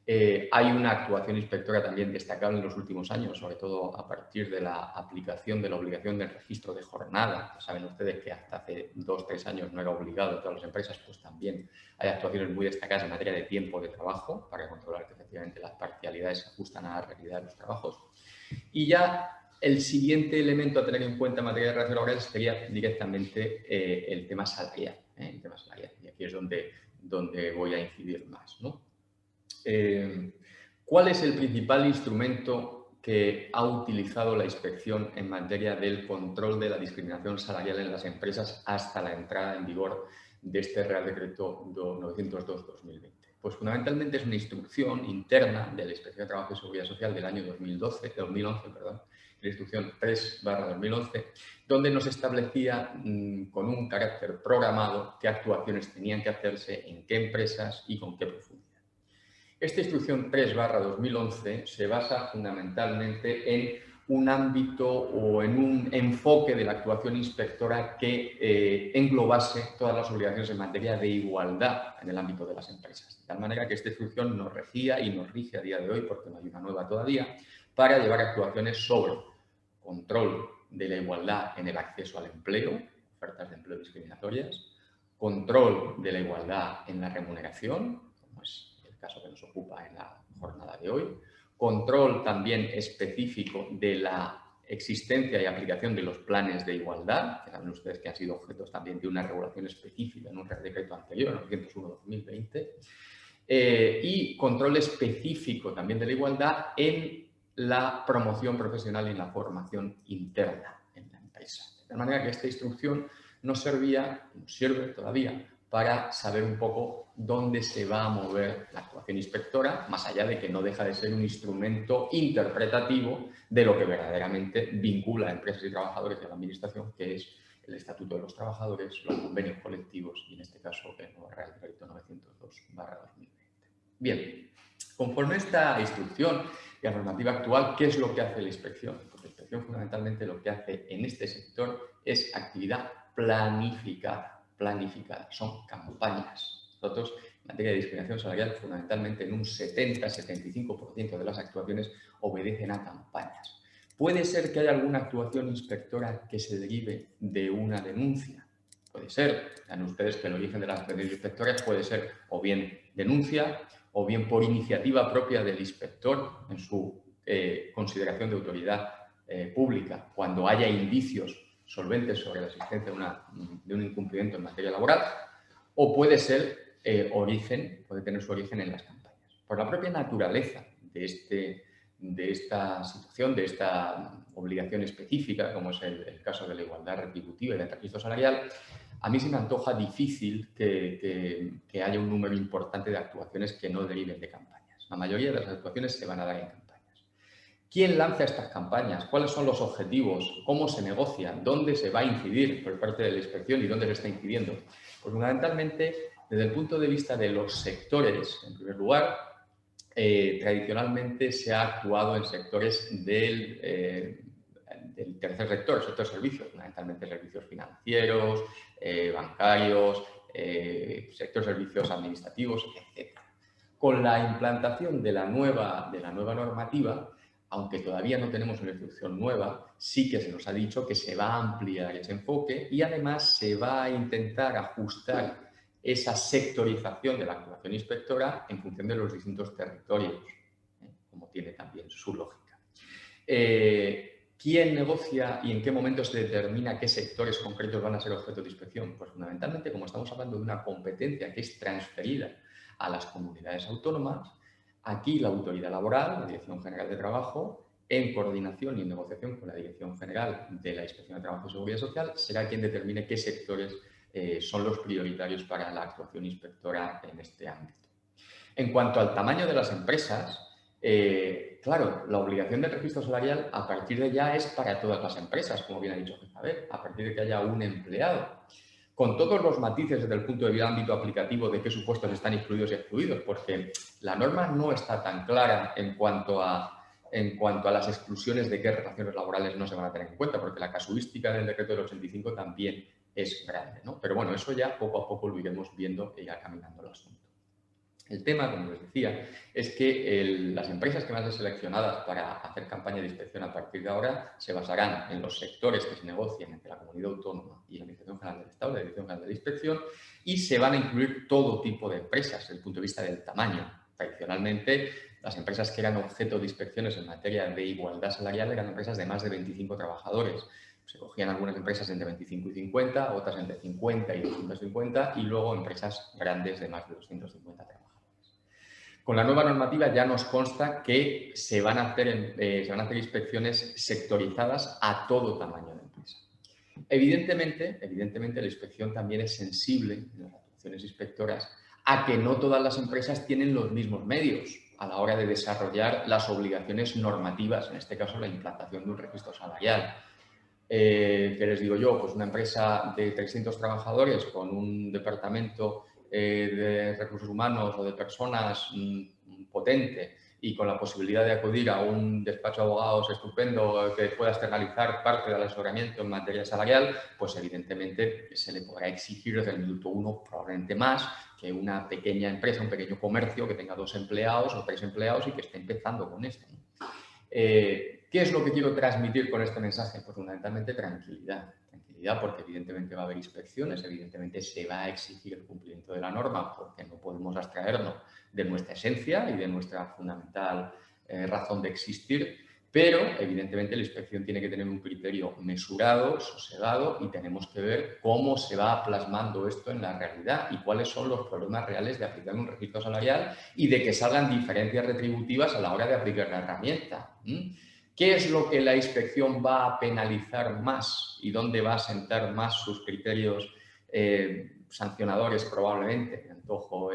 Hay una actuación inspectora también destacable en los últimos años, sobre todo a partir de la aplicación de la obligación del registro de jornada. Saben ustedes que hasta hace 2 o 3 años no era obligado a todas las empresas, pues también hay actuaciones muy destacadas en materia de tiempo de trabajo para controlar que efectivamente las parcialidades se ajustan a la realidad de los trabajos. Y ya el siguiente elemento a tener en cuenta en materia de relaciones laborales sería directamente el tema salarial. El tema salarial. Y aquí es donde voy a incidir más, ¿no? ¿Cuál es el principal instrumento que ha utilizado la inspección en materia del control de la discriminación salarial en las empresas hasta la entrada en vigor de este Real Decreto 902/2020? Pues fundamentalmente es una instrucción interna de la Inspección de Trabajo y Seguridad Social del año 2011, la instrucción 3/2011, donde nos establecía con un carácter programado qué actuaciones tenían que hacerse, en qué empresas y con qué profundidad. Esta instrucción 3/2011 se basa fundamentalmente en un ámbito o en un enfoque de la actuación inspectora que englobase todas las obligaciones en materia de igualdad en el ámbito de las empresas. De tal manera que esta instrucción nos regía y nos rige a día de hoy, porque no hay una nueva todavía, para llevar actuaciones sobre control de la igualdad en el acceso al empleo, ofertas de empleo discriminatorias, control de la igualdad en la remuneración, como es el caso que nos ocupa en la jornada de hoy, control también específico de la existencia y aplicación de los planes de igualdad, que saben ustedes que han sido objetos también de una regulación específica en un Real Decreto anterior, el 901/2020, y control específico también de la igualdad en la promoción profesional y en la formación interna en la empresa. De tal manera que esta instrucción nos servía, nos sirve todavía, para saber un poco dónde se va a mover la actuación inspectora, más allá de que no deja de ser un instrumento interpretativo de lo que verdaderamente vincula a empresas y trabajadores de la Administración, que es el Estatuto de los Trabajadores, los convenios colectivos y, en este caso, el nuevo Real Decreto 902/2020. Bien, conforme a esta instrucción y a la normativa actual, ¿qué es lo que hace la inspección? Pues la inspección fundamentalmente lo que hace en este sector es actividad planificada. Son campañas. Nosotros, en materia de discriminación salarial, fundamentalmente en un 70-75% de las actuaciones obedecen a campañas. Puede ser que haya alguna actuación inspectora que se derive de una denuncia. Puede ser, vean ustedes que el origen de las actuaciones inspectoras puede ser o bien denuncia o bien por iniciativa propia del inspector en su consideración de autoridad pública, cuando haya indicios solventes sobre la existencia de un incumplimiento en materia laboral, o puede ser puede tener su origen en las campañas. Por la propia naturaleza de esta situación, de esta obligación específica, como es el caso de la igualdad retributiva y del registro salarial, a mí se me antoja difícil que haya un número importante de actuaciones que no deriven de campañas. La mayoría de las actuaciones se van a dar en campañas. ¿Quién lanza estas campañas? ¿Cuáles son los objetivos? ¿Cómo se negocia? ¿Dónde se va a incidir por parte de la inspección y dónde se está incidiendo? Pues fundamentalmente, desde el punto de vista de los sectores, en primer lugar, tradicionalmente se ha actuado en sectores del tercer sector, el sector servicios, fundamentalmente servicios financieros, bancarios, sector servicios administrativos, etc. Con la implantación de la nueva normativa, aunque todavía no tenemos una instrucción nueva, sí que se nos ha dicho que se va a ampliar ese enfoque y además se va a intentar ajustar esa sectorización de la actuación inspectora en función de los distintos territorios, como tiene también su lógica. ¿Quién negocia y en qué momento se determina qué sectores concretos van a ser objeto de inspección? Pues fundamentalmente, como estamos hablando de una competencia que es transferida a las comunidades autónomas, aquí la autoridad laboral, la Dirección General de Trabajo, en coordinación y en negociación con la Dirección General de la Inspección de Trabajo y Seguridad Social, será quien determine qué sectores son los prioritarios para la actuación inspectora en este ámbito. En cuanto al tamaño de las empresas, claro, la obligación del registro salarial a partir de ya es para todas las empresas, como bien ha dicho Jezabel, a partir de que haya un empleado, con todos los matices desde el punto de vista ámbito aplicativo de qué supuestos están incluidos y excluidos, porque la norma no está tan clara en cuanto a las exclusiones de qué relaciones laborales no se van a tener en cuenta, porque la casuística del decreto del 85 también es grande, ¿no? Pero bueno, eso ya poco a poco lo iremos viendo e irá caminando el asunto. El tema, como les decía, es que las empresas que van a ser seleccionadas para hacer campaña de inspección a partir de ahora se basarán en los sectores que se negocian entre la Comunidad Autónoma y la Administración General del Estado, la Dirección General de la Inspección, y se van a incluir todo tipo de empresas desde el punto de vista del tamaño. Tradicionalmente, las empresas que eran objeto de inspecciones en materia de igualdad salarial eran empresas de más de 25 trabajadores. Se cogían algunas empresas entre 25 y 50, otras entre 50 y 250 y luego empresas grandes de más de 250 trabajadores. Con la nueva normativa ya nos consta que se van a hacer inspecciones sectorizadas a todo tamaño de empresa. Evidentemente, la inspección también es sensible en las actuaciones inspectoras a que no todas las empresas tienen los mismos medios a la hora de desarrollar las obligaciones normativas, en este caso la implantación de un registro salarial. ¿Qué les digo yo? Pues una empresa de 300 trabajadores con un departamento de recursos humanos o de personas potente y con la posibilidad de acudir a un despacho de abogados estupendo que pueda externalizar parte del asesoramiento en materia salarial, pues evidentemente se le podrá exigir desde el minuto 1 probablemente más que una pequeña empresa, un pequeño comercio que tenga 2 empleados o 3 empleados y que esté empezando con esto. ¿Qué es lo que quiero transmitir con este mensaje? Pues fundamentalmente tranquilidad. Tranquilidad porque evidentemente va a haber inspecciones, evidentemente se va a exigir el cumplimiento de la norma porque no podemos abstraernos de nuestra esencia y de nuestra fundamental razón de existir, pero evidentemente la inspección tiene que tener un criterio mesurado, sosegado y tenemos que ver cómo se va plasmando esto en la realidad y cuáles son los problemas reales de aplicar un registro salarial y de que salgan diferencias retributivas a la hora de aplicar la herramienta. ¿Qué es lo que la inspección va a penalizar más y dónde va a sentar más sus criterios sancionadores probablemente? Me antojo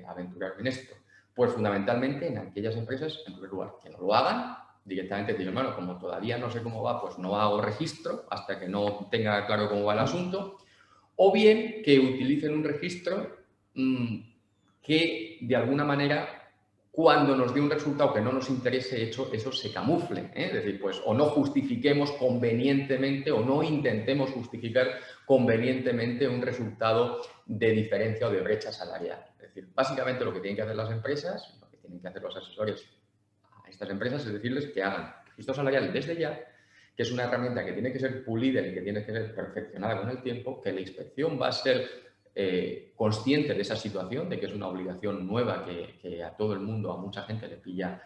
aventurarme en esto. Pues fundamentalmente en aquellas empresas, en primer lugar, que no lo hagan, directamente decir, bueno, como todavía no sé cómo va, pues no hago registro hasta que no tenga claro cómo va el asunto, o bien que utilicen un registro que de alguna manera cuando nos dé un resultado que no nos interese, eso se camufle. Es decir, pues o no justifiquemos convenientemente o no intentemos justificar convenientemente un resultado de diferencia o de brecha salarial. Es decir, básicamente lo que tienen que hacer las empresas, lo que tienen que hacer los asesores a estas empresas es decirles que hagan registro salarial desde ya, que es una herramienta que tiene que ser pulida y que tiene que ser perfeccionada con el tiempo, que la inspección va a ser consciente de esa situación, de que es una obligación nueva que a todo el mundo, a mucha gente le pilla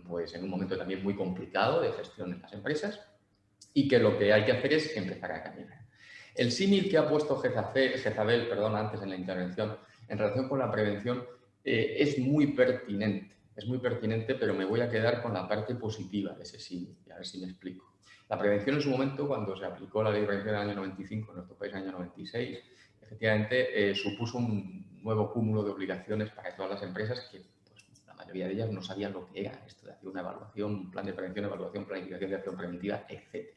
pues en un momento también muy complicado de gestión en las empresas y que lo que hay que hacer es empezar a caminar. El símil que ha puesto Jezabel antes en la intervención en relación con la prevención es muy pertinente, pero me voy a quedar con la parte positiva de ese símil, y a ver si me explico. La prevención en su momento, cuando se aplicó la ley de prevención en el año 95, en nuestro país en el año 96, efectivamente supuso un nuevo cúmulo de obligaciones para todas las empresas que pues, la mayoría de ellas no sabían lo que era esto de hacer una evaluación, un plan de prevención, evaluación, planificación de acción preventiva, etc.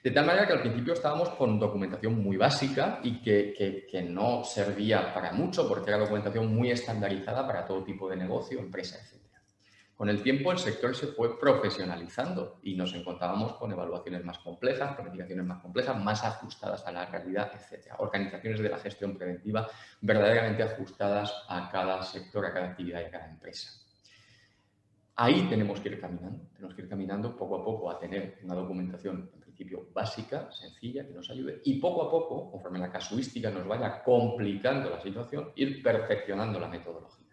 De tal manera que al principio estábamos con documentación muy básica y que no servía para mucho porque era documentación muy estandarizada para todo tipo de negocio, empresa, etc. Con el tiempo el sector se fue profesionalizando y nos encontrábamos con evaluaciones más complejas, planificaciones más complejas, más ajustadas a la realidad, etc. Organizaciones de la gestión preventiva verdaderamente ajustadas a cada sector, a cada actividad y a cada empresa. Ahí tenemos que ir caminando poco a poco a tener una documentación en principio básica, sencilla, que nos ayude y poco a poco, conforme la casuística nos vaya complicando la situación, ir perfeccionando la metodología.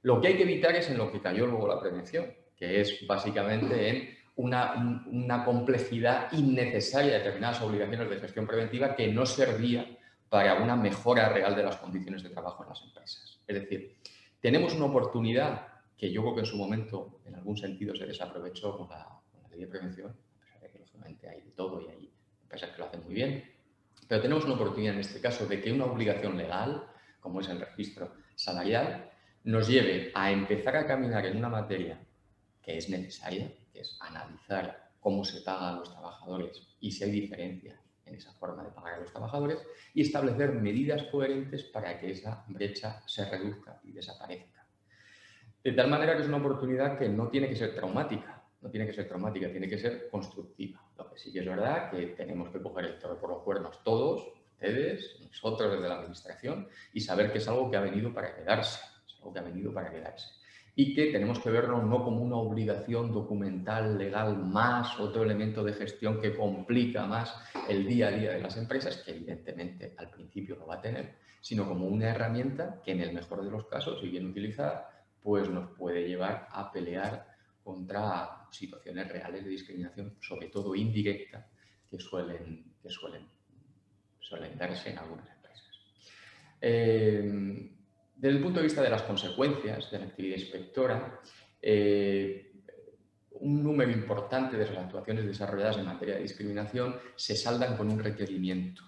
Lo que hay que evitar es en lo que cayó luego la prevención, que es básicamente en una complejidad innecesaria de determinadas obligaciones de gestión preventiva que no servía para una mejora real de las condiciones de trabajo en las empresas. Es decir, tenemos una oportunidad que yo creo que en su momento, en algún sentido, se desaprovechó con la ley de prevención, a pesar de que lógicamente hay de todo y hay empresas que lo hacen muy bien, pero tenemos una oportunidad en este caso de que una obligación legal, como es el registro salarial, nos lleve a empezar a caminar en una materia que es necesaria, que es analizar cómo se paga a los trabajadores y si hay diferencias en esa forma de pagar a los trabajadores y establecer medidas coherentes para que esa brecha se reduzca y desaparezca. De tal manera que es una oportunidad que no tiene que ser traumática, tiene que ser constructiva. Lo que sí que es verdad que tenemos que coger el toro por los cuernos todos, ustedes, nosotros desde la Administración, y saber que es algo que ha venido para quedarse. Y que tenemos que verlo no como una obligación documental, legal, más otro elemento de gestión que complica más el día a día de las empresas, que evidentemente al principio lo va a tener, sino como una herramienta que en el mejor de los casos, y bien utilizada, pues nos puede llevar a pelear contra situaciones reales de discriminación, sobre todo indirecta, que suelen darse en algunas empresas. Desde el punto de vista de las consecuencias de la actividad inspectora, un número importante de las actuaciones desarrolladas en materia de discriminación se saldan con un requerimiento.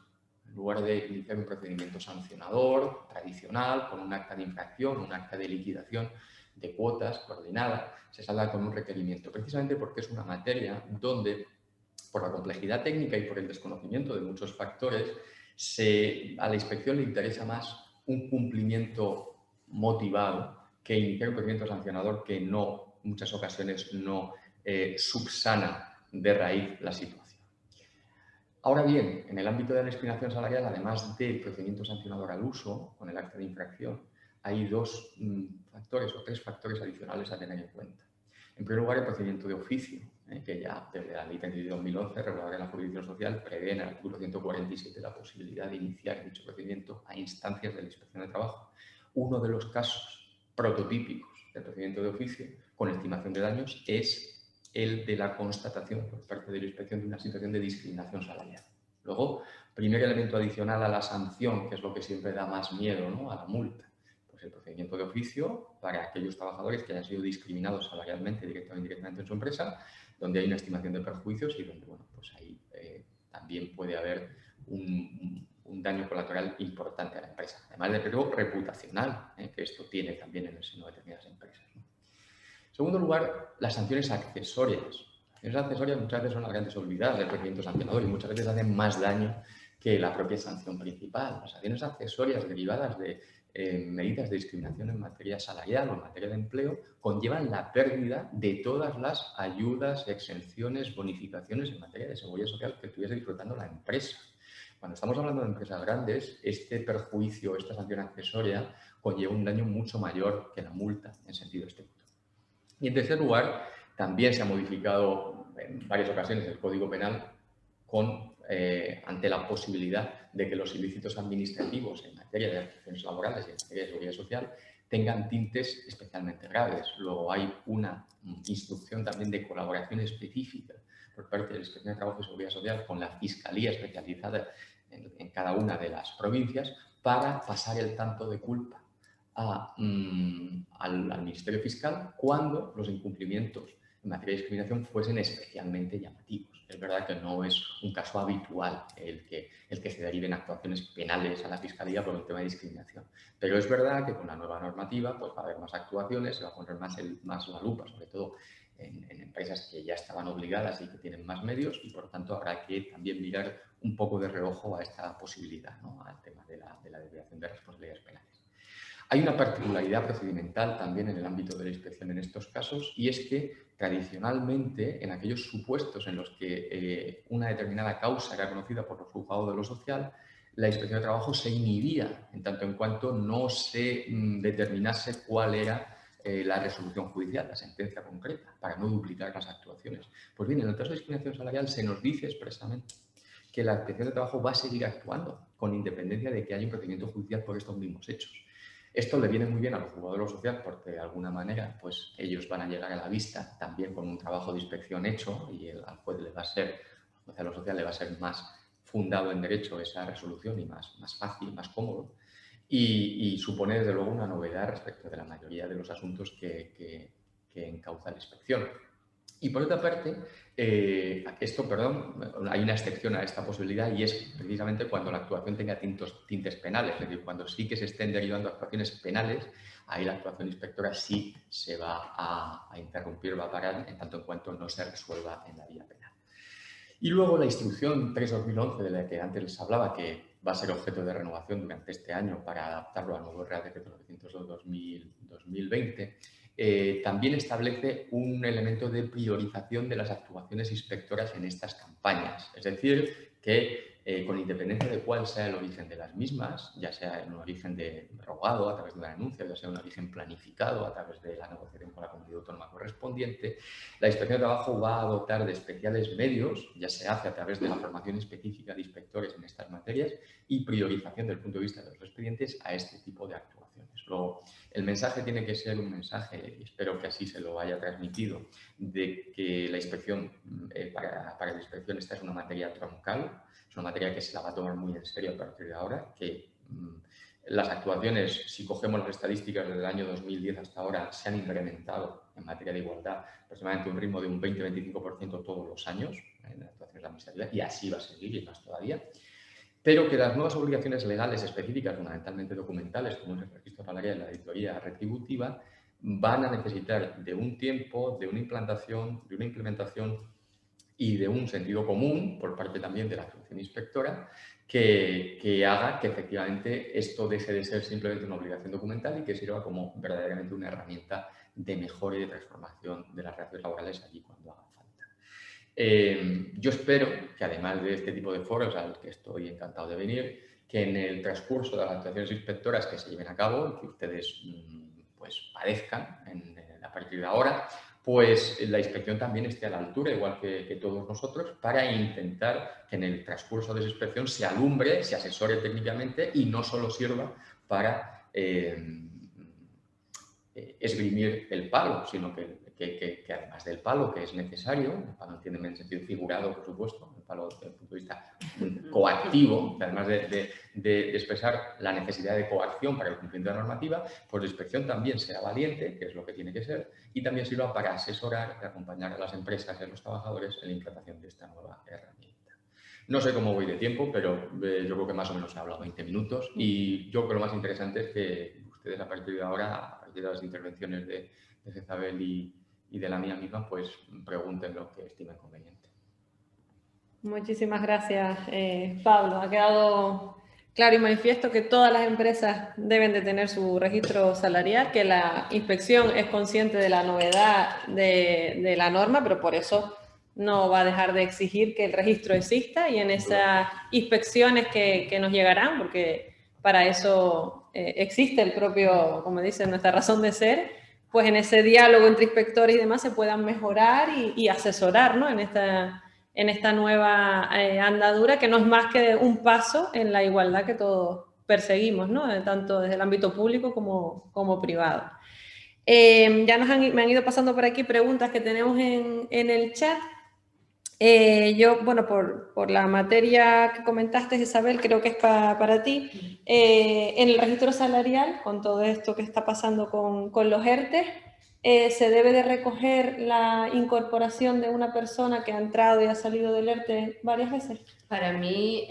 En lugar de iniciar un procedimiento sancionador, tradicional, con un acta de infracción, un acta de liquidación de cuotas coordinada, se salda con un requerimiento, precisamente porque es una materia donde, por la complejidad técnica y por el desconocimiento de muchos factores, a la inspección le interesa más un cumplimiento motivado que iniciar un procedimiento sancionador que no, en muchas ocasiones no subsana de raíz la situación. Ahora bien, en el ámbito de la discriminación salarial, además del procedimiento sancionador al uso, con el acta de infracción, hay dos factores o tres factores adicionales a tener en cuenta. En primer lugar, el procedimiento de oficio, que ya desde la Ley 32 de 2011, reguladora de la jurisdicción social, prevé en el artículo 147 la posibilidad de iniciar dicho procedimiento a instancias de la Inspección de Trabajo. Uno de los casos prototípicos del procedimiento de oficio con estimación de daños es el de la constatación por parte de la inspección de una situación de discriminación salarial. Luego, primer elemento adicional a la sanción, que es lo que siempre da más miedo, ¿no?, a la multa, pues el procedimiento de oficio para aquellos trabajadores que hayan sido discriminados salarialmente, directamente o indirectamente en su empresa, donde hay una estimación de perjuicios y donde, bueno, pues ahí también puede haber un daño colateral importante a la empresa, además de riesgo reputacional, que esto tiene también en el seno de determinadas empresas, ¿no? En segundo lugar, las sanciones accesorias. Las sanciones accesorias muchas veces son las grandes olvidadas del procedimiento sancionador y muchas veces hacen más daño que la propia sanción principal. Las sanciones accesorias derivadas de medidas de discriminación en materia salarial o en materia de empleo conllevan la pérdida de todas las ayudas, exenciones, bonificaciones en materia de seguridad social que estuviese disfrutando la empresa. Cuando estamos hablando de empresas grandes, este perjuicio, esta sanción accesoria, conlleva un daño mucho mayor que la multa en sentido estricto. Y en tercer lugar, también se ha modificado en varias ocasiones el Código Penal ante la posibilidad de que los ilícitos administrativos en materia de relaciones laborales y en materia de seguridad social tengan tintes especialmente graves. Luego hay una instrucción también de colaboración específica por parte de la Inspección de Trabajo y Seguridad Social con la Fiscalía especializada en cada una de las provincias para pasar el tanto de culpa al Ministerio Fiscal cuando los incumplimientos en materia de discriminación fuesen especialmente llamativos. Es verdad que no es un caso habitual el que se deriven actuaciones penales a la Fiscalía por un tema de discriminación, pero es verdad que con la nueva normativa pues va a haber más actuaciones, se va a poner más la lupa, sobre todo en empresas que ya estaban obligadas y que tienen más medios, y por lo tanto habrá que también mirar un poco de reojo a esta posibilidad, ¿no?, al tema de la desviación de responsabilidades penales. Hay una particularidad procedimental también en el ámbito de la inspección en estos casos, y es que tradicionalmente en aquellos supuestos en los que una determinada causa era conocida por los juzgados de lo social, la Inspección de Trabajo se inhibía en tanto en cuanto no se determinase cuál era la resolución judicial, la sentencia concreta, para no duplicar las actuaciones. Pues bien, en el caso de discriminación salarial se nos dice expresamente que la Inspección de Trabajo va a seguir actuando con independencia de que haya un procedimiento judicial por estos mismos hechos. Esto le viene muy bien a los juzgados de lo social porque de alguna manera pues ellos van a llegar a la vista también con un trabajo de inspección hecho y al juez le va a ser, al juez de lo social le va a ser más fundado en derecho esa resolución y más fácil, más cómodo, y supone desde luego una novedad respecto de la mayoría de los asuntos que encauza la inspección. Y por otra parte, hay una excepción a esta posibilidad y es precisamente cuando la actuación tenga tintes penales, es decir, cuando sí que se estén derivando actuaciones penales, ahí la actuación inspectora sí se va a interrumpir, va a parar en tanto en cuanto no se resuelva en la vía penal. Y luego la instrucción 3/2011 de la que antes les hablaba, que va a ser objeto de renovación durante este año para adaptarlo al nuevo Real Decreto 902/2020, también establece un elemento de priorización de las actuaciones inspectoras en estas campañas. Es decir, que con independencia de cuál sea el origen de las mismas, ya sea un origen rogado a través de una denuncia, ya sea un origen planificado a través de la negociación con la comunidad autónoma correspondiente, la Inspección de Trabajo va a dotar de especiales medios, ya se hace a través de la formación específica de inspectores en estas materias y priorización desde el punto de vista de los expedientes a este tipo de actuaciones. Luego, el mensaje tiene que ser un mensaje, y espero que así se lo haya transmitido, de que la inspección, para la inspección esta es una materia troncal, es una materia que se la va a tomar muy en serio a partir de ahora, que Las actuaciones, si cogemos las estadísticas desde el año 2010 hasta ahora, se han incrementado en materia de igualdad aproximadamente un ritmo de un 20-25% todos los años en las actuaciones administrativas, y así va a seguir y más todavía. Pero que las nuevas obligaciones legales específicas, fundamentalmente documentales, como es el registro salarial y la auditoría retributiva, van a necesitar de un tiempo, de una implementación y de un sentido común por parte también de la función inspectora que haga que efectivamente esto deje de ser simplemente una obligación documental y que sirva como verdaderamente una herramienta de mejora y de transformación de las relaciones laborales allí cuando haga falta. Yo espero que además de este tipo de foros al que estoy encantado de venir, que en el transcurso de las actuaciones inspectoras que se lleven a cabo y que ustedes pues padezcan a partir de ahora, pues la inspección también esté a la altura, igual que todos nosotros, para intentar que en el transcurso de esa inspección se alumbre, se asesore técnicamente y no solo sirva para esgrimir el palo, sino que además del palo, que es necesario, el palo entiende en sentido figurado, por supuesto, el palo desde el punto de vista coactivo, que además de expresar la necesidad de coacción para el cumplimiento de la normativa, pues la inspección también sea valiente, que es lo que tiene que ser, y también sirva para asesorar y acompañar a las empresas y a los trabajadores en la implantación de esta nueva herramienta. No sé cómo voy de tiempo, pero yo creo que más o menos he hablado 20 minutos y yo creo que lo más interesante es que ustedes a partir de ahora, a partir de las intervenciones de Jezabel y de la mía misma, pues pregunten lo que estimen conveniente. Muchísimas gracias, Pablo. Ha quedado claro y manifiesto que todas las empresas deben de tener su registro salarial, que la inspección es consciente de la novedad de la norma, pero por eso no va a dejar de exigir que el registro exista y en esas inspecciones que nos llegarán, porque para eso existe el propio, como dice, nuestra razón de ser, pues en ese diálogo entre inspectores y demás se puedan mejorar y asesorar, ¿no? en esta nueva andadura, que no es más que un paso en la igualdad que todos perseguimos, ¿no? Tanto desde el ámbito público como privado. Ya me han ido pasando por aquí preguntas que tenemos en el chat. Yo, bueno, por la materia que comentaste, Isabel, creo que es para ti. En el registro salarial, con todo esto que está pasando con los ERTE, ¿se debe de recoger la incorporación de una persona que ha entrado y ha salido del ERTE varias veces? Para mí,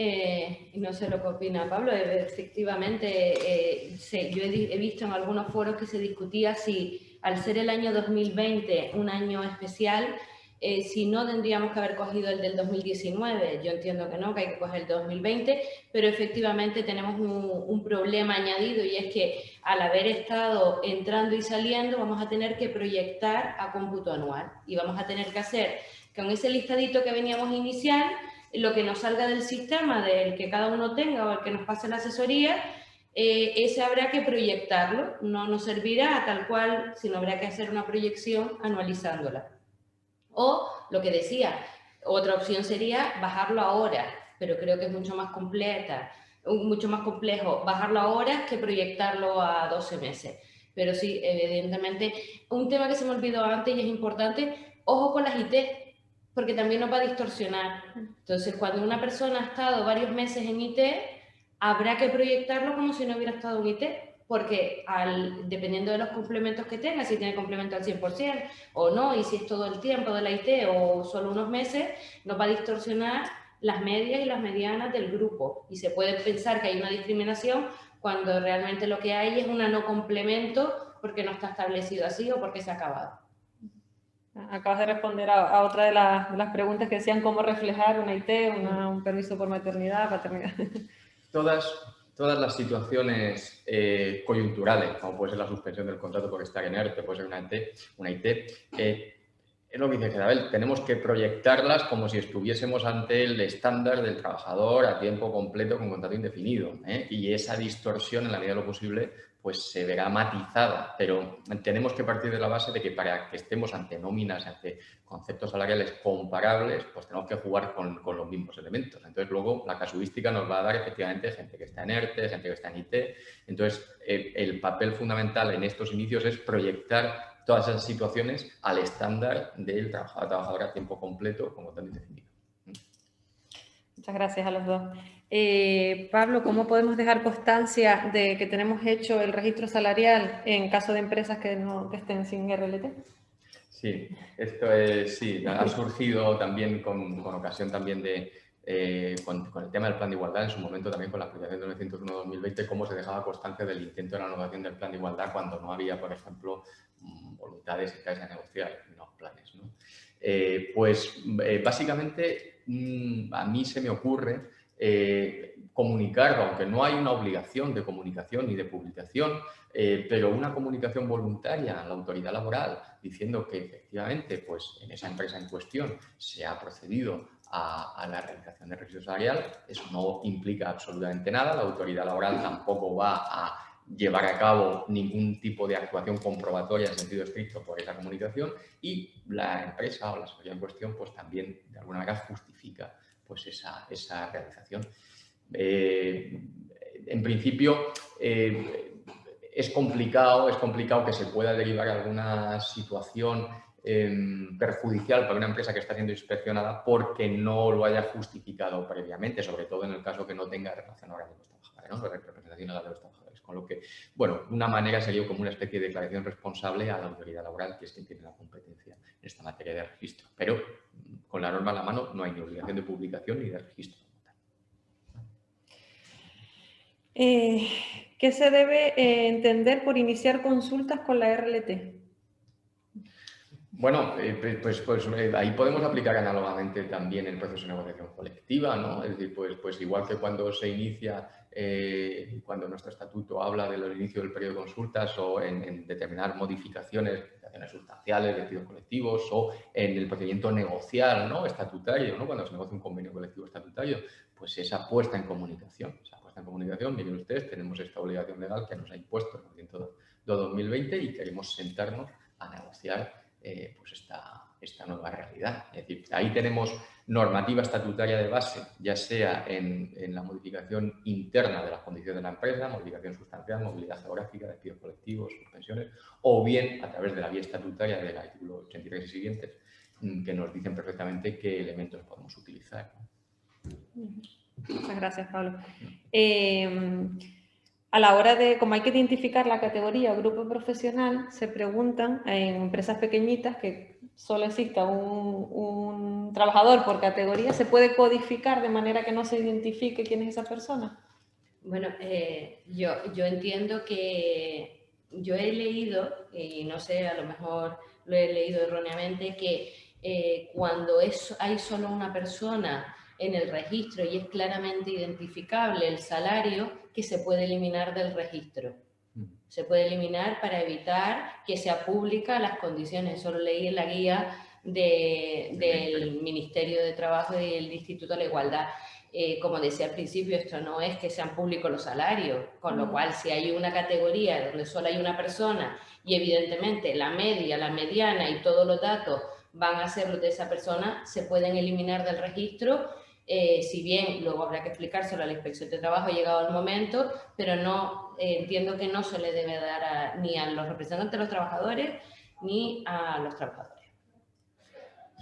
no sé lo que opina Pablo, efectivamente, yo he visto en algunos foros que se discutía si al ser el año 2020 un año especial, si no tendríamos que haber cogido el del 2019. Yo entiendo que no, que hay que coger el 2020, pero efectivamente tenemos un problema añadido y es que al haber estado entrando y saliendo vamos a tener que proyectar a cómputo anual y vamos a tener que hacer con ese listadito que veníamos inicial, lo que nos salga del sistema, del que cada uno tenga o el que nos pase la asesoría, ese habrá que proyectarlo, no nos servirá tal cual, sino habrá que hacer una proyección anualizándola. O, lo que decía, otra opción sería bajarlo a horas, pero creo que es mucho más complejo bajarlo a horas que proyectarlo a 12 meses. Pero sí, evidentemente, un tema que se me olvidó antes y es importante, ojo con las IT, porque también nos va a distorsionar. Entonces, cuando una persona ha estado varios meses en IT, habrá que proyectarlo como si no hubiera estado en IT, porque dependiendo de los complementos que tenga, si tiene complemento al 100% o no, y si es todo el tiempo de la IT o solo unos meses, nos va a distorsionar las medias y las medianas del grupo. Y se puede pensar que hay una discriminación cuando realmente lo que hay es una no complemento porque no está establecido así o porque se ha acabado. Acabas de responder a otra de las preguntas que decían cómo reflejar una IT, un permiso por maternidad, paternidad. Todas las situaciones coyunturales, como puede ser la suspensión del contrato por estar en ERTE, puede ser una IT, es lo que dice Jezabel, tenemos que proyectarlas como si estuviésemos ante el estándar del trabajador a tiempo completo con contrato indefinido, y esa distorsión, en la medida de lo posible, pues se verá matizada, pero tenemos que partir de la base de que para que estemos ante nóminas, ante conceptos salariales comparables, pues tenemos que jugar con los mismos elementos. Entonces, luego, la casuística nos va a dar efectivamente gente que está en ERTE, gente que está en IT. Entonces, el papel fundamental en estos inicios es proyectar todas esas situaciones al estándar del trabajador a tiempo completo con contrato indefinido. Muchas gracias a los dos. Pablo, ¿cómo podemos dejar constancia de que tenemos hecho el registro salarial en caso de empresas que estén sin RLT? Sí, esto es, sí, ha surgido también con ocasión también de, con el tema del plan de igualdad, en su momento también con la aplicación del 901-2020, cómo se dejaba constancia del intento de la renovación del plan de igualdad cuando no había, por ejemplo, voluntades y a negociar, no planes, ¿no? Básicamente a mí se me ocurre comunicar, aunque no hay una obligación de comunicación ni de publicación, pero una comunicación voluntaria a la autoridad laboral diciendo que efectivamente pues, en esa empresa en cuestión se ha procedido a la realización del registro salarial. Eso no implica absolutamente nada. La autoridad laboral tampoco va a llevar a cabo ningún tipo de actuación comprobatoria en sentido estricto por esa comunicación, y la empresa o la sociedad en cuestión pues también de alguna manera justifica pues esa realización. En principio es complicado que se pueda derivar alguna situación perjudicial para una empresa que está siendo inspeccionada porque no lo haya justificado previamente, sobre todo en el caso que no tenga relación oral de los trabajadores, ¿no? Representación legal de los trabajadores. Con lo que, bueno, una manera sería como una especie de declaración responsable a la autoridad laboral, que es quien tiene la competencia en esta materia de registro. Pero con la norma a la mano no hay ni obligación de publicación ni de registro. ¿Qué se debe entender por iniciar consultas con la RLT? Bueno, ahí podemos aplicar análogamente también el proceso de negociación colectiva, ¿no? Es decir, pues igual que cuando se inicia, cuando nuestro estatuto habla del inicio del periodo de consultas o en determinar modificaciones sustanciales de pedidos colectivos o en el procedimiento negocial, ¿no? Estatutario, ¿no? Cuando se negocia un convenio colectivo estatutario, pues esa puesta en comunicación. Miren ustedes, tenemos esta obligación legal que nos ha impuesto el 902-2020 y queremos sentarnos a negociar pues esta nueva realidad. Es decir, ahí tenemos normativa estatutaria de base, ya sea en la modificación interna de las condiciones de la empresa, modificación sustancial, movilidad geográfica, despidos colectivos, suspensiones, o bien a través de la vía estatutaria del artículo 83 y siguientes, que nos dicen perfectamente qué elementos podemos utilizar, ¿no? Muchas gracias, Pablo. A la hora de, como hay que identificar la categoría o grupo profesional, se preguntan en empresas pequeñitas que solo exista un trabajador por categoría, ¿se puede codificar de manera que no se identifique quién es esa persona? Bueno, yo entiendo que yo he leído, y no sé, a lo mejor lo he leído erróneamente, que cuando hay solo una persona en el registro y es claramente identificable el salario, que se puede eliminar del registro. Se puede eliminar para evitar que sea pública las condiciones. Eso lo leí en la guía del Ministerio de Trabajo y el Instituto de la Igualdad. Como decía al principio, esto no es que sean públicos los salarios, con lo cual si hay una categoría donde solo hay una persona y evidentemente la media, la mediana y todos los datos van a ser los de esa persona, se pueden eliminar del registro. Si bien luego habrá que explicárselo a la Inspección de Trabajo llegado el momento, pero no entiendo que no se le debe dar ni a los representantes de los trabajadores ni a los trabajadores.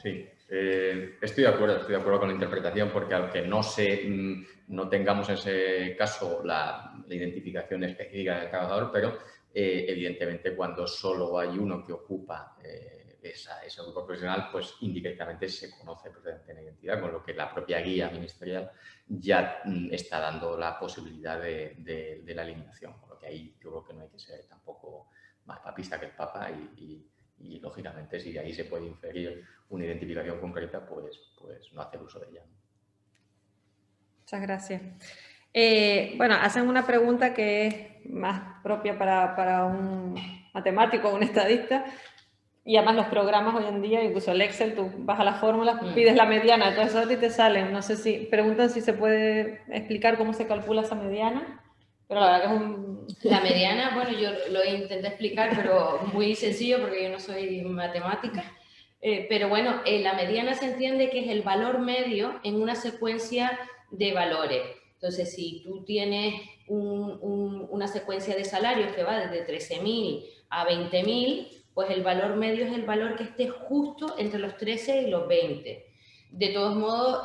Sí, estoy de acuerdo con la interpretación, porque aunque no tengamos en ese caso la identificación específica del trabajador, pero evidentemente cuando solo hay uno que ocupa ese grupo profesional, pues indirectamente se conoce perfectamente la identidad, con lo que la propia guía ministerial ya está dando la posibilidad de la eliminación, por lo que ahí yo creo que no hay que ser tampoco más papista que el Papa y lógicamente si de ahí se puede inferir una identificación concreta, pues no hacer uso de ella. Muchas gracias. Bueno, hacen una pregunta que es más propia para un matemático o un estadista, y además los programas hoy en día, incluso el Excel, tú vas a las fórmulas, pides la mediana, todo eso y te salen. No sé si, preguntan si se puede explicar cómo se calcula esa mediana, pero la verdad que es un... La mediana, bueno, yo lo intenté explicar, pero muy sencillo porque yo no soy matemática. Pero bueno, la mediana se entiende que es el valor medio en una secuencia de valores. Entonces, si tú tienes una secuencia de salarios que va desde 13.000 a 20.000, pues el valor medio es el valor que esté justo entre los 13 y los 20. De todos modos,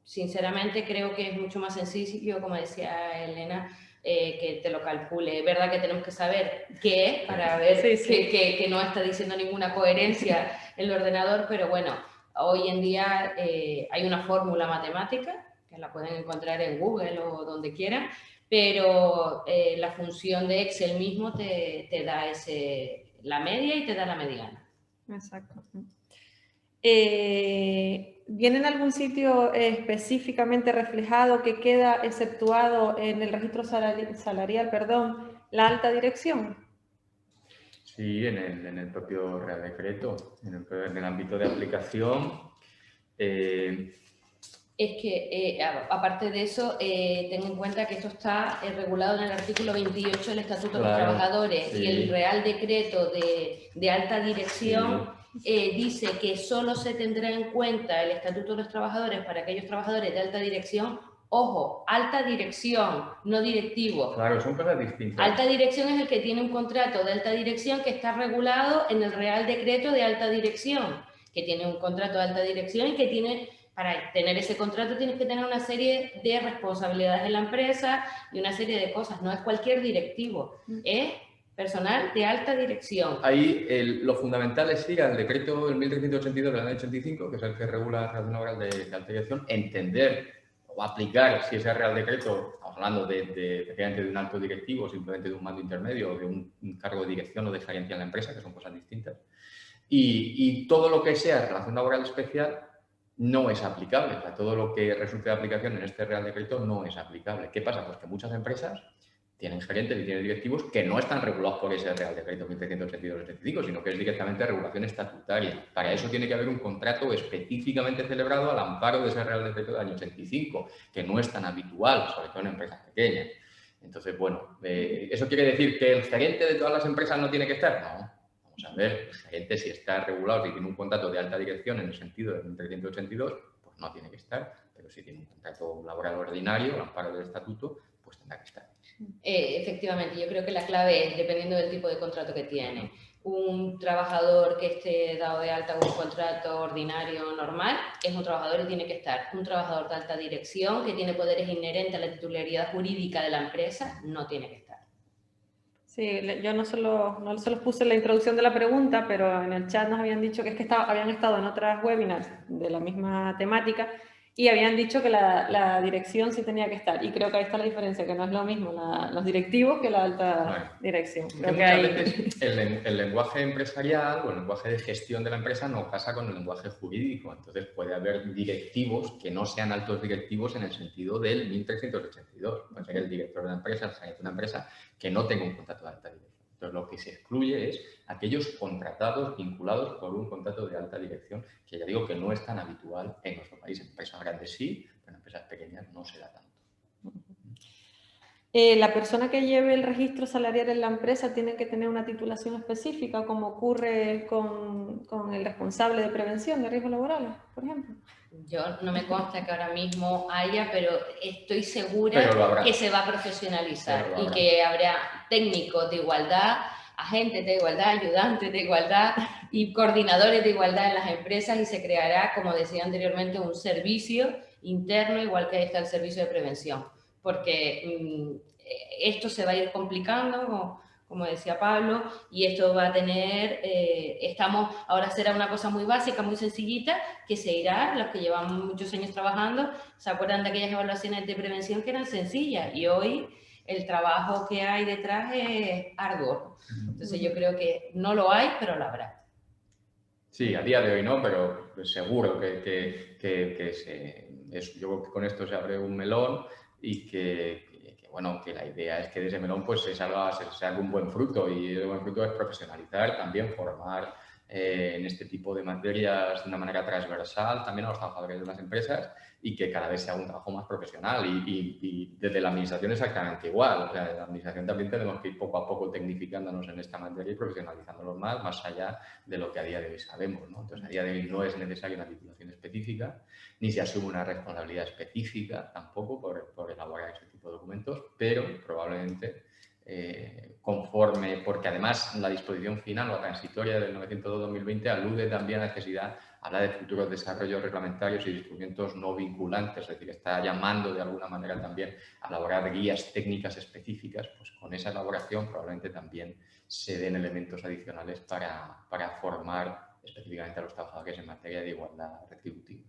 sinceramente creo que es mucho más sencillo, como decía Elena, que te lo calcule. Es verdad que tenemos que saber qué es para ver que no está diciendo ninguna coherencia el ordenador, pero bueno, hoy en día hay una fórmula matemática que la pueden encontrar en Google o donde quieran, pero la función de Excel mismo te da la media y te da la mediana. Exacto. ¿Viene en algún sitio específicamente reflejado que queda exceptuado en el registro salarial, perdón, la alta dirección? Sí, en el propio Real Decreto, en el ámbito de aplicación. Es que, aparte de eso, ten en cuenta que esto está regulado en el artículo 28 del Estatuto de los Trabajadores, y el Real Decreto de alta dirección dice que solo se tendrá en cuenta el Estatuto de los Trabajadores para aquellos trabajadores de alta dirección. Ojo, alta dirección, no directivo. Claro, son cosas distintas. Alta dirección es el que tiene un contrato de alta dirección que está regulado en el Real Decreto de alta dirección, que tiene un contrato de alta dirección y que tiene... Para tener ese contrato tienes que tener una serie de responsabilidades de la empresa y una serie de cosas. No es cualquier directivo, es personal de alta dirección. Ahí lo fundamental es ir al decreto del 1382 del año 85, que es el que regula la relación laboral de alta dirección, entender o aplicar, si ese Real Decreto, estamos hablando de un alto directivo, o simplemente de un mando intermedio, o de un cargo de dirección o de gerencia en la empresa, que son cosas distintas. Y todo lo que sea relación laboral especial no es aplicable. O sea, todo lo que resulte de aplicación en este Real Decreto no es aplicable. ¿Qué pasa? Pues que muchas empresas tienen gerentes y tienen directivos que no están regulados por ese Real Decreto 1382-85, sino que es directamente regulación estatutaria. Para eso tiene que haber un contrato específicamente celebrado al amparo de ese Real Decreto del año 85, que no es tan habitual, sobre todo en empresas pequeñas. Entonces, bueno, ¿eso quiere decir que el gerente de todas las empresas no tiene que estar? No. Vamos a ver, el gerente, si está regulado, si tiene un contrato de alta dirección en el sentido del 1382, pues no tiene que estar, pero si tiene un contrato laboral ordinario, al amparo del estatuto, pues tendrá que estar. Efectivamente, yo creo que la clave es, dependiendo del tipo de contrato que tiene, un trabajador que esté dado de alta con un contrato ordinario normal es un trabajador y tiene que estar. Un trabajador de alta dirección que tiene poderes inherentes a la titularidad jurídica de la empresa no tiene que estar. Sí, yo no se los puse en la introducción de la pregunta, pero en el chat nos habían dicho que es que habían estado en otras webinars de la misma temática y habían dicho que la dirección sí tenía que estar. Y creo que ahí está la diferencia, que no es lo mismo los directivos que la alta dirección. Creo que muchas veces el lenguaje empresarial o el lenguaje de gestión de la empresa no casa con el lenguaje jurídico. Entonces puede haber directivos que no sean altos directivos en el sentido del 1382. Puede ser el director de la empresa, el gerente de una empresa, que no tenga un contrato de alta dirección. Entonces, lo que se excluye es aquellos contratados vinculados por un contrato de alta dirección, que ya digo que no es tan habitual en nuestro país. En empresas grandes sí, pero en empresas pequeñas no se da tanto. La persona que lleve el registro salarial en la empresa tiene que tener una titulación específica, como ocurre con el responsable de prevención de riesgos laborales, por ejemplo. Yo no me consta que ahora mismo haya, pero estoy segura que se va a profesionalizar y que habrá técnicos de igualdad, agentes de igualdad, ayudantes de igualdad y coordinadores de igualdad en las empresas, y se creará, como decía anteriormente, un servicio interno, igual que ahí está el servicio de prevención, porque esto se va a ir complicando, como decía Pablo, y esto va a tener, ahora será una cosa muy básica, muy sencillita, que se irá. Los que llevamos muchos años trabajando se acuerdan de aquellas evaluaciones de prevención que eran sencillas, y hoy el trabajo que hay detrás es arduo. Entonces yo creo que no lo hay, pero lo habrá. Sí, a día de hoy no, pero seguro que yo creo que con esto se abre un melón y que la idea es que de ese melón pues se salga un buen fruto, y el buen fruto es profesionalizar, también formar en este tipo de materias de una manera transversal también a los trabajadores de las empresas, y que cada vez sea un trabajo más profesional, y desde la administración exactamente igual. O sea, en la administración también tenemos que ir poco a poco tecnificándonos en esta materia y profesionalizándonos más allá de lo que a día de hoy sabemos, ¿no? Entonces, a día de hoy no es necesaria una titulación específica, ni se asume una responsabilidad específica tampoco por elaborar ese tipo de documentos, pero probablemente porque además la disposición final o transitoria del 902-2020 alude también a la necesidad habla de futuros desarrollos reglamentarios y de instrumentos no vinculantes, es decir, está llamando de alguna manera también a elaborar guías técnicas específicas, pues con esa elaboración probablemente también se den elementos adicionales para formar específicamente a los trabajadores en materia de igualdad retributiva.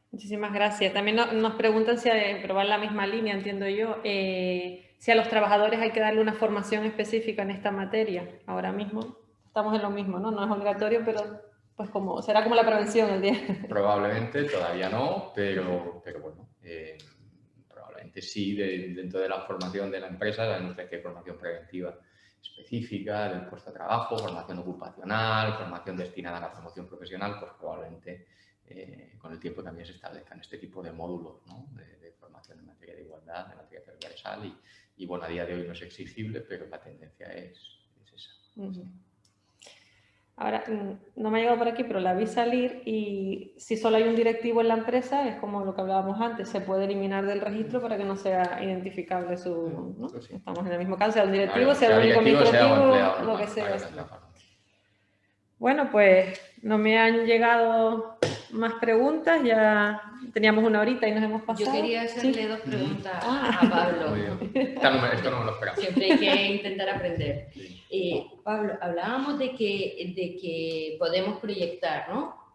Muchísimas gracias. También nos preguntan si, pero va en la misma línea, entiendo yo, si a los trabajadores hay que darle una formación específica en esta materia. Ahora mismo estamos en lo mismo, ¿no? No es obligatorio, pero pues será como la prevención el día. Probablemente todavía no, pero bueno, probablemente sí, dentro de la formación de la empresa, sabemos que hay formación preventiva específica del puesto de trabajo, formación ocupacional, formación destinada a la promoción profesional, pues probablemente con el tiempo también se establezcan este tipo de módulos, ¿no? de formación en materia de igualdad, en materia transversal y bueno, a día de hoy no es exigible, pero la tendencia es esa. Sí. Ahora, no me ha llegado por aquí, pero la vi salir y si solo hay un directivo en la empresa, es como lo que hablábamos antes, se puede eliminar del registro para que no sea identificable su... ¿no? Sí. Estamos en el mismo caso, sea un directivo, sea un administrativo, lo que sea. Bueno, pues no me han llegado más preguntas, ya teníamos una horita y nos hemos pasado. Yo quería hacerle dos preguntas a Pablo. Esto no me lo esperaba. Siempre hay que intentar aprender. Pablo, hablábamos de que podemos proyectar, ¿no?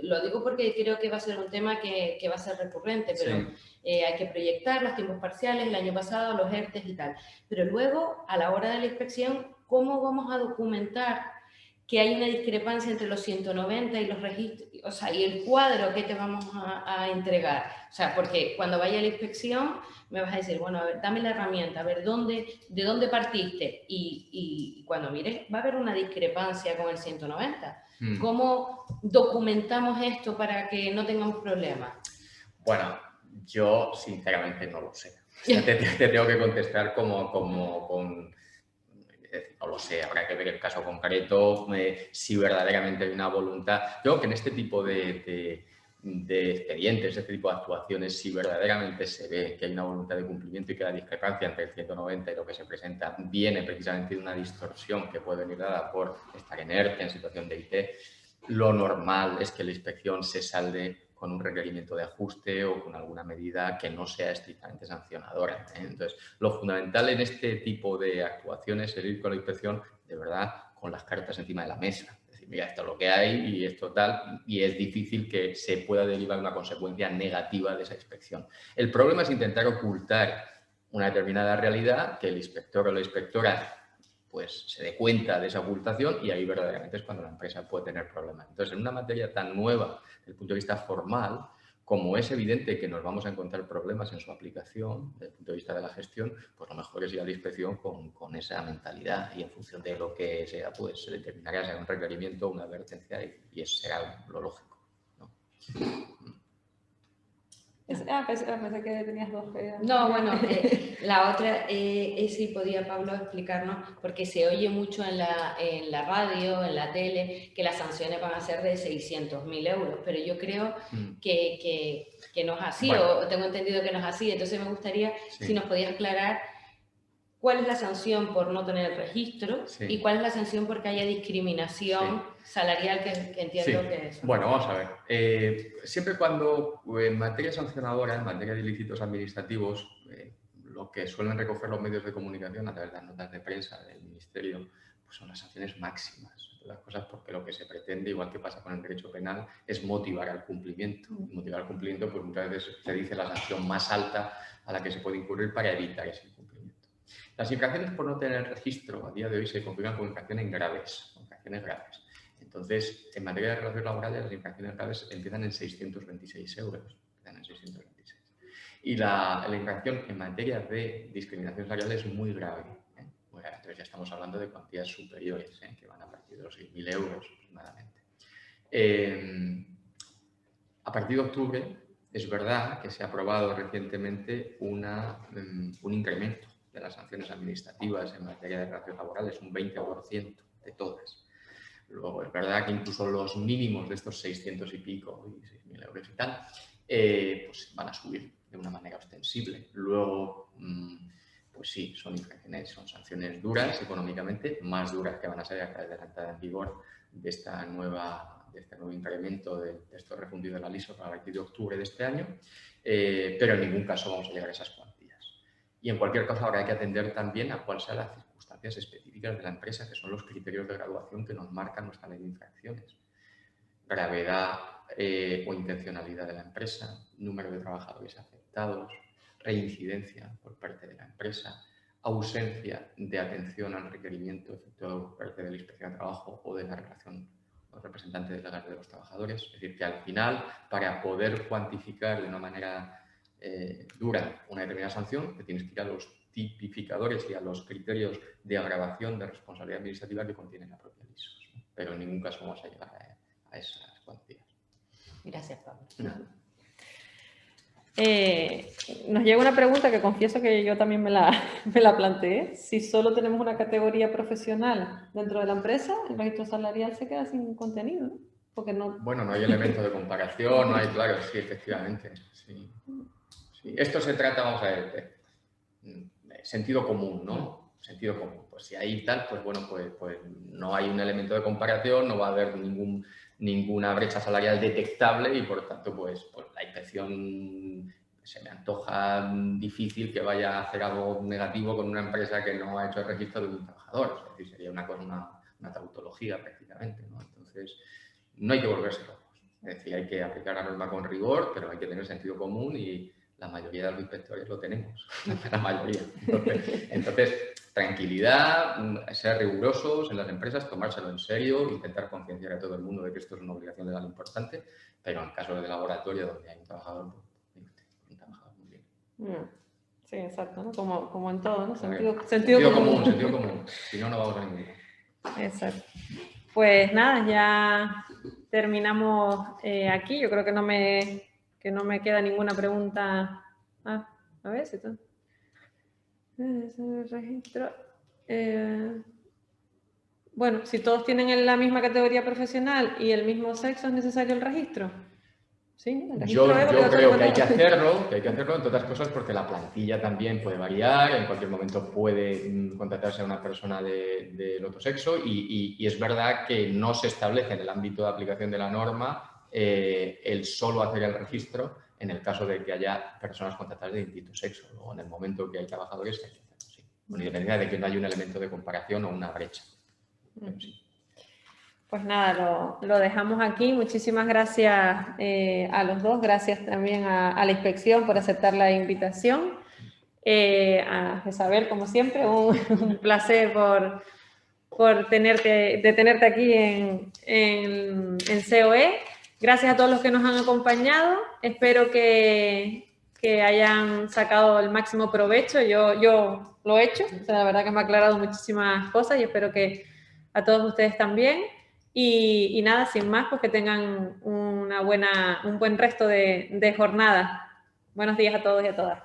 Lo digo porque creo que va a ser un tema que va a ser recurrente, pero hay que proyectar los tiempos parciales, el año pasado, los ERTES y tal. Pero luego, a la hora de la inspección, ¿cómo vamos a documentar que hay una discrepancia entre los 190 y los registros, o sea, y el cuadro que te vamos a entregar? O sea, porque cuando vaya a la inspección me vas a decir, bueno, a ver, dame la herramienta, a ver, ¿de dónde partiste? Y cuando mires, va a haber una discrepancia con el 190. ¿Cómo documentamos esto para que no tengamos problemas? Bueno, yo sinceramente no lo sé. Te tengo que contestar con... No lo sé, habrá que ver el caso concreto, si verdaderamente hay una voluntad. Yo creo que en este tipo de expedientes, este tipo de actuaciones, si verdaderamente se ve que hay una voluntad de cumplimiento y que la discrepancia entre el 190 y lo que se presenta viene precisamente de una distorsión que puede venir dada por estar en ERTE, en situación de IT, lo normal es que la inspección se salde con un requerimiento de ajuste o con alguna medida que no sea estrictamente sancionadora. Entonces, lo fundamental en este tipo de actuaciones es ir con la inspección, de verdad, con las cartas encima de la mesa. Es decir, mira, esto es lo que hay y esto tal, y es difícil que se pueda derivar una consecuencia negativa de esa inspección. El problema es intentar ocultar una determinada realidad, que el inspector o la inspectora pues se dé cuenta de esa ocultación y ahí verdaderamente es cuando la empresa puede tener problemas. Entonces, en una materia tan nueva desde el punto de vista formal, como es evidente que nos vamos a encontrar problemas en su aplicación desde el punto de vista de la gestión, pues lo mejor es ir a la inspección con esa mentalidad y en función de lo que sea, pues se determinará si hay un requerimiento o una advertencia y eso será lo lógico, ¿no? Pensé que tenías dos. No, bueno, la otra es si podía Pablo explicarnos, porque se oye mucho en la radio, en la tele, que las sanciones van a ser de 600.000 euros, pero yo creo que no es así, bueno, o tengo entendido que no es así. Entonces me gustaría si nos podías aclarar cuál es la sanción por no tener el registro y cuál es la sanción porque haya discriminación salarial, que entiendo que es. Bueno, vamos a ver. Siempre cuando en materia sancionadora, en materia de ilícitos administrativos, lo que suelen recoger los medios de comunicación a través de las notas de prensa del Ministerio, pues son las sanciones máximas. Las cosas porque lo que se pretende, igual que pasa con el derecho penal, es motivar al cumplimiento. Y motivar al cumplimiento, pues muchas veces se dice la sanción más alta a la que se puede incurrir para evitar ese incumplimiento. Las infracciones por no tener registro a día de hoy se configuran como infracciones graves. Entonces, en materia de relaciones laborales, las infracciones graves empiezan en 626 euros. Y la infracción en materia de discriminación salarial es muy grave. Muy grave. Entonces, ya estamos hablando de cuantías superiores, que van a partir de los 6.000 euros aproximadamente. A partir de octubre, es verdad que se ha aprobado recientemente un incremento de las sanciones administrativas en materia de relaciones laborales, un 20% de todas. Luego, es verdad que incluso los mínimos de estos 600 y pico y 6.000 euros y tal, pues van a subir de una manera ostensible. Luego, pues sí, son infracciones, son sanciones duras económicamente, más duras que van a ser a través de la entrada en vigor de esta nueva de este nuevo incremento de estos refundidos de la LISO a partir de octubre de este año, pero en ningún caso vamos a llegar a esas cuantías. Y en cualquier caso habrá que atender también a cuáles sean las circunstancias específicas de la empresa, que son los criterios de graduación que nos marcan nuestra ley de infracciones. Gravedad o intencionalidad de la empresa, número de trabajadores afectados, reincidencia por parte de la empresa, ausencia de atención al requerimiento efectuado por parte de la Inspección de Trabajo o de la relación con representantes legales de los trabajadores. Es decir, que al final, para poder cuantificar de una manera dura una determinada sanción, te tienes que ir a los tipificadores y a los criterios de agravación de responsabilidad administrativa que contiene la propia LISO, ¿no? Pero en ningún caso vamos a llegar a esas cuantías. Gracias, Pablo. No. Nos llega una pregunta que confieso que yo también me la planteé. Si solo tenemos una categoría profesional dentro de la empresa, el registro salarial se queda sin contenido, ¿no? Porque no... Bueno, no hay elemento de comparación, no hay, claro, sí, efectivamente. Sí. Sí. Esto se trata, vamos a ver, de sentido común, ¿no? Sentido común. Pues si hay tal, pues bueno, pues no hay un elemento de comparación, no va a haber ninguna brecha salarial detectable y por tanto pues la inspección se me antoja difícil que vaya a hacer algo negativo con una empresa que no ha hecho el registro de un trabajador. Es decir, sería una tautología prácticamente, ¿no? Entonces, no hay que volverse locos. Es decir, hay que aplicar la norma con rigor, pero hay que tener sentido común y la mayoría de los inspectores lo tenemos. La mayoría. Entonces tranquilidad, ser rigurosos en las empresas, tomárselo en serio, intentar concienciar a todo el mundo de que esto es una obligación legal importante, pero en casos de laboratorio donde hay un trabajador, un trabajador muy bien. Sí, exacto, ¿no? Como en todo, ¿no? Sentido común. Sentido común. Si no, no vamos a ningún lado. Exacto. Pues nada, ya terminamos aquí. Yo creo que no me queda ninguna pregunta. A ver si tú... registro. Bueno, si todos tienen la misma categoría profesional y el mismo sexo, ¿es necesario el registro? ¿Sí? Yo creo que hay que hacerlo, entre otras cosas porque la plantilla también puede variar, en cualquier momento puede contratarse a una persona del otro sexo y es verdad que no se establece en el ámbito de aplicación de la norma el solo hacer el registro en el caso de que haya personas contratadas de distinto sexo, o en el momento que hay trabajadores que hay que hacerlo, sí, con independencia de que no haya un elemento de comparación o una brecha. Pero sí. Pues nada, lo dejamos aquí. Muchísimas gracias a los dos. Gracias también a la inspección por aceptar la invitación. A Isabel, como siempre, un placer por tenerte aquí en COE. Gracias a todos los que nos han acompañado. Espero que hayan sacado el máximo provecho. Yo lo he hecho. O sea, la verdad que me ha aclarado muchísimas cosas y espero que a todos ustedes también. Y nada, sin más, pues que tengan un buen resto de jornada. Buenos días a todos y a todas.